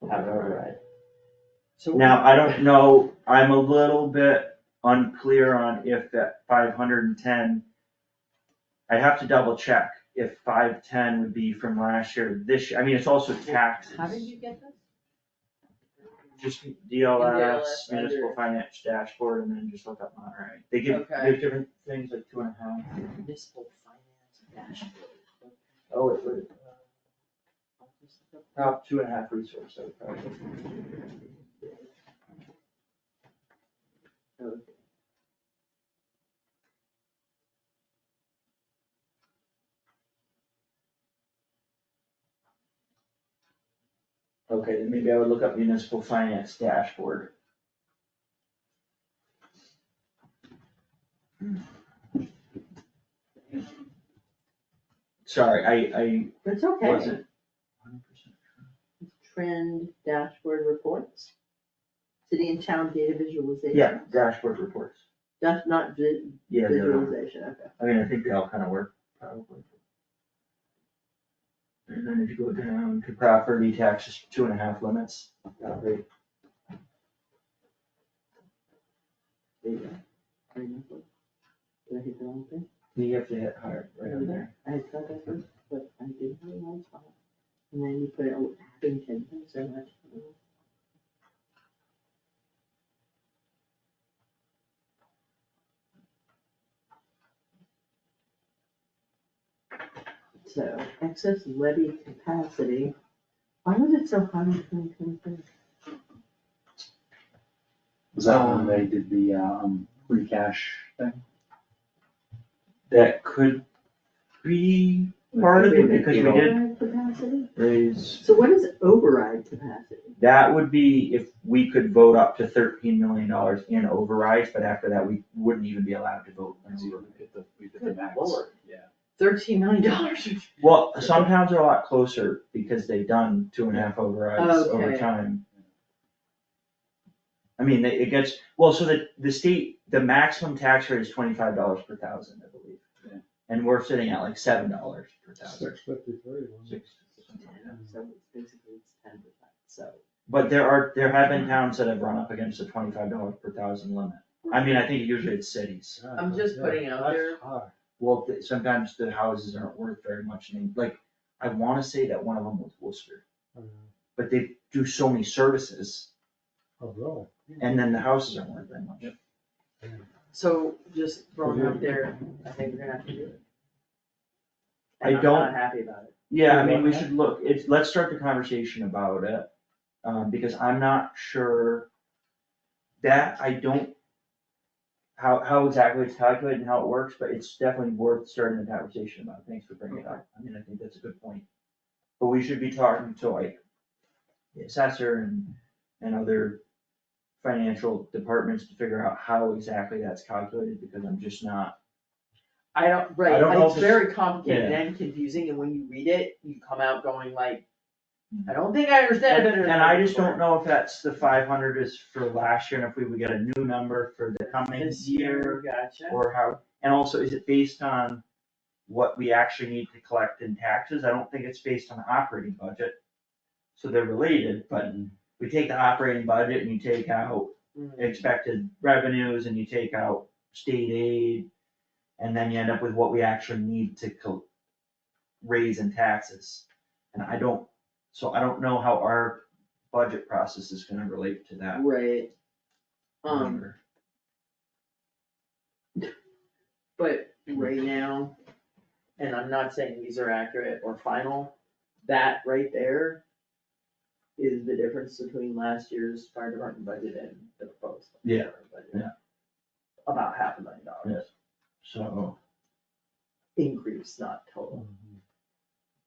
have an override. So Now, I don't know, I'm a little bit unclear on if that 510, I have to double check if 510 would be from last year to this year. I mean, it's also taxes. How did you get this? Just In DLS, DLS municipal under- finance dashboard, and then just look up Monterey. They give different things like 2.5. Municipal finance dashboard. Oh, it would, top 2.5 resource, so probably. Okay. Okay, then maybe I would look up municipal finance dashboard. Sorry, I That's okay. wasn't 100%. Trend dashboard reports. City and town data visualization. Yeah, dashboard reports. That's not Yeah, they're, visualization, okay. I mean, I think they all kind of work, probably. And then if you go down to property taxes, 2.5 limits. Property. There you go. Did I hit the wrong thing? You have to hit hard right on there. I had thought that first, but I did have it wrong spot. And then you put it, oh, Abington, thanks so much. So, excess levy capacity, why was it so high in 2023? Was that when they did the, free cash thing? That could be part of it, because we did Override capacity? raise, So what is override capacity? that would be if we could vote up to $13 million in overrides, but after that, we wouldn't even be allowed to vote. We did the Good max. lord. Yeah. $13 million. Well, some towns are a lot closer because they've done 2.5 overrides over Okay. time. I mean, it gets, well, so the state, the maximum tax rate is $25 per thousand, I believe. Yeah. And we're sitting at like $7 per thousand. 653. Six. So it's basically it's 10%, so. But there have been towns that have run up against the $25 per thousand limit. I mean, I think usually it's cities. I'm just putting out That's there. high. Well, sometimes the houses aren't worth very much, and like, I wanna say that one of them was Worcester, but they do so many services, Oh, really? and then the houses aren't worth that much. So just throwing out there, I think we're gonna have to do it. I And I'm don't- not happy about it. Yeah, I mean, we should look, let's start the conversation about it, because I'm not sure that how exactly it's calculated and how it works, but it's definitely worth starting the conversation about. Thanks for bringing it up. I mean, I think that's a good point. But we should be talking to like the assessor and other financial departments to figure out how exactly that's calculated, because I'm just not. I don't, right, I don't know it's if it's- very complicated and confusing, and when you read it, you come out going like, I don't think I understand it. And I just don't know if that's the 500 is for last year, and if we would get a new number for the coming This year, year, gotcha. or how, and also, is it based on what we actually need to collect in taxes? I don't think it's based on the operating budget. So they're related, but we take the operating budget and you take out expected revenues and you take out state aid, and then you end up with what we actually need to raise in taxes. And I don't know how our budget process is gonna relate to that Right, number. but right now, and I'm not saying these are accurate or final, that right there is the difference between last year's fire department budget and the proposed. Yeah, fire budget. yeah. About $500,000 So, increase, not total.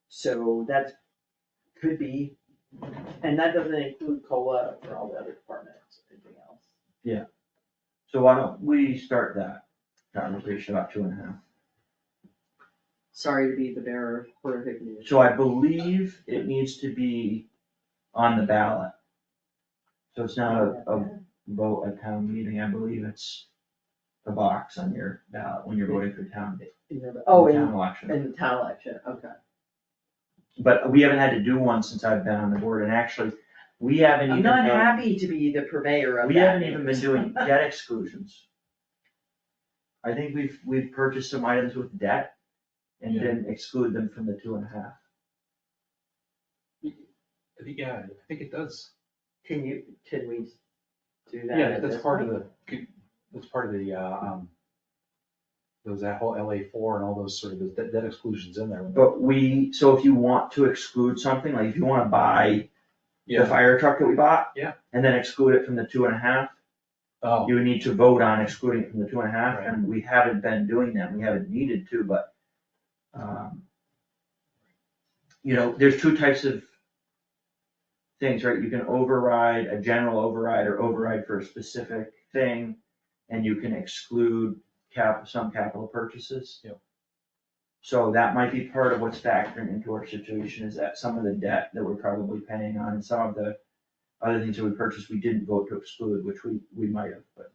So that could be, and that doesn't include COLA for all the other departments or anything else. so why don't we start that conversation about 2.5? Sorry to be the bearer of horrific news. So I believe it needs to be on the ballot. So it's not a vote at town meeting, I believe it's the box on your ballot when you're voting for town Oh, town election. in the town election, okay. But we haven't had to do one since I've been on the board, and actually, we haven't I'm even not done- happy to be the purveyor of that. We haven't even been news. doing debt exclusions. I think we've purchased some items with debt and didn't exclude them from the 2.5. Yeah, I think it does. Can we do that? Yeah, at that's this part of point? that whole LA4 and all those sort of those debt exclusions in there. But so if you want to exclude something, like if you wanna buy the fire truck that we bought. Yeah. And then exclude it from the 2.5, Oh, you would need to vote on excluding it from the 2.5, Right. and we haven't been doing that, we haven't needed to, but. There's two types of things, right? You can override a general override or override for a specific thing, and you can exclude some capital purchases. Yep. So that might be part of what's factoring into our situation, is that some of the debt that we're probably paying on and some of the other things that we purchased, we didn't vote to exclude, which we might have, but.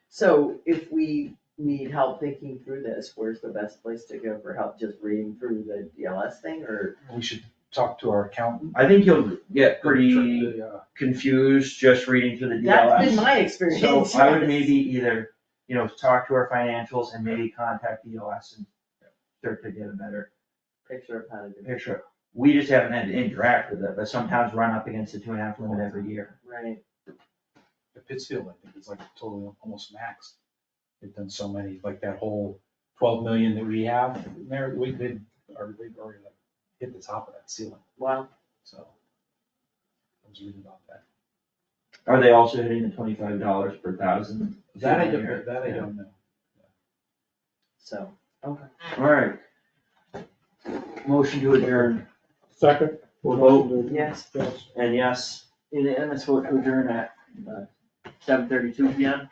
So if we need help thinking through this, where's the best place to go for help? Just reading through the DLS thing, or? we should talk to our accountant. I think you'll get pretty The, confused just reading through the DLS. That's been my experience. So I would yes. maybe either, talk to our financials and maybe contact DLS and start to get a better Picture of how to do it, picture. We just haven't had to interact with it, but sometimes run up against the 2.5 limit every year. right? the Pittsfield, I think, is like totally almost maxed. They've done so many, like that whole 12 million that we have in there, they've already like hit the top of that ceiling, Wow, so. I was reading about that. Are they also hitting the $25 per thousand? That I don't know. so, okay. Alright. Motion to adjourn. Second. We'll vote, Yes. Yes. and yes, unanimous vote to adjourn at 7:32 PM.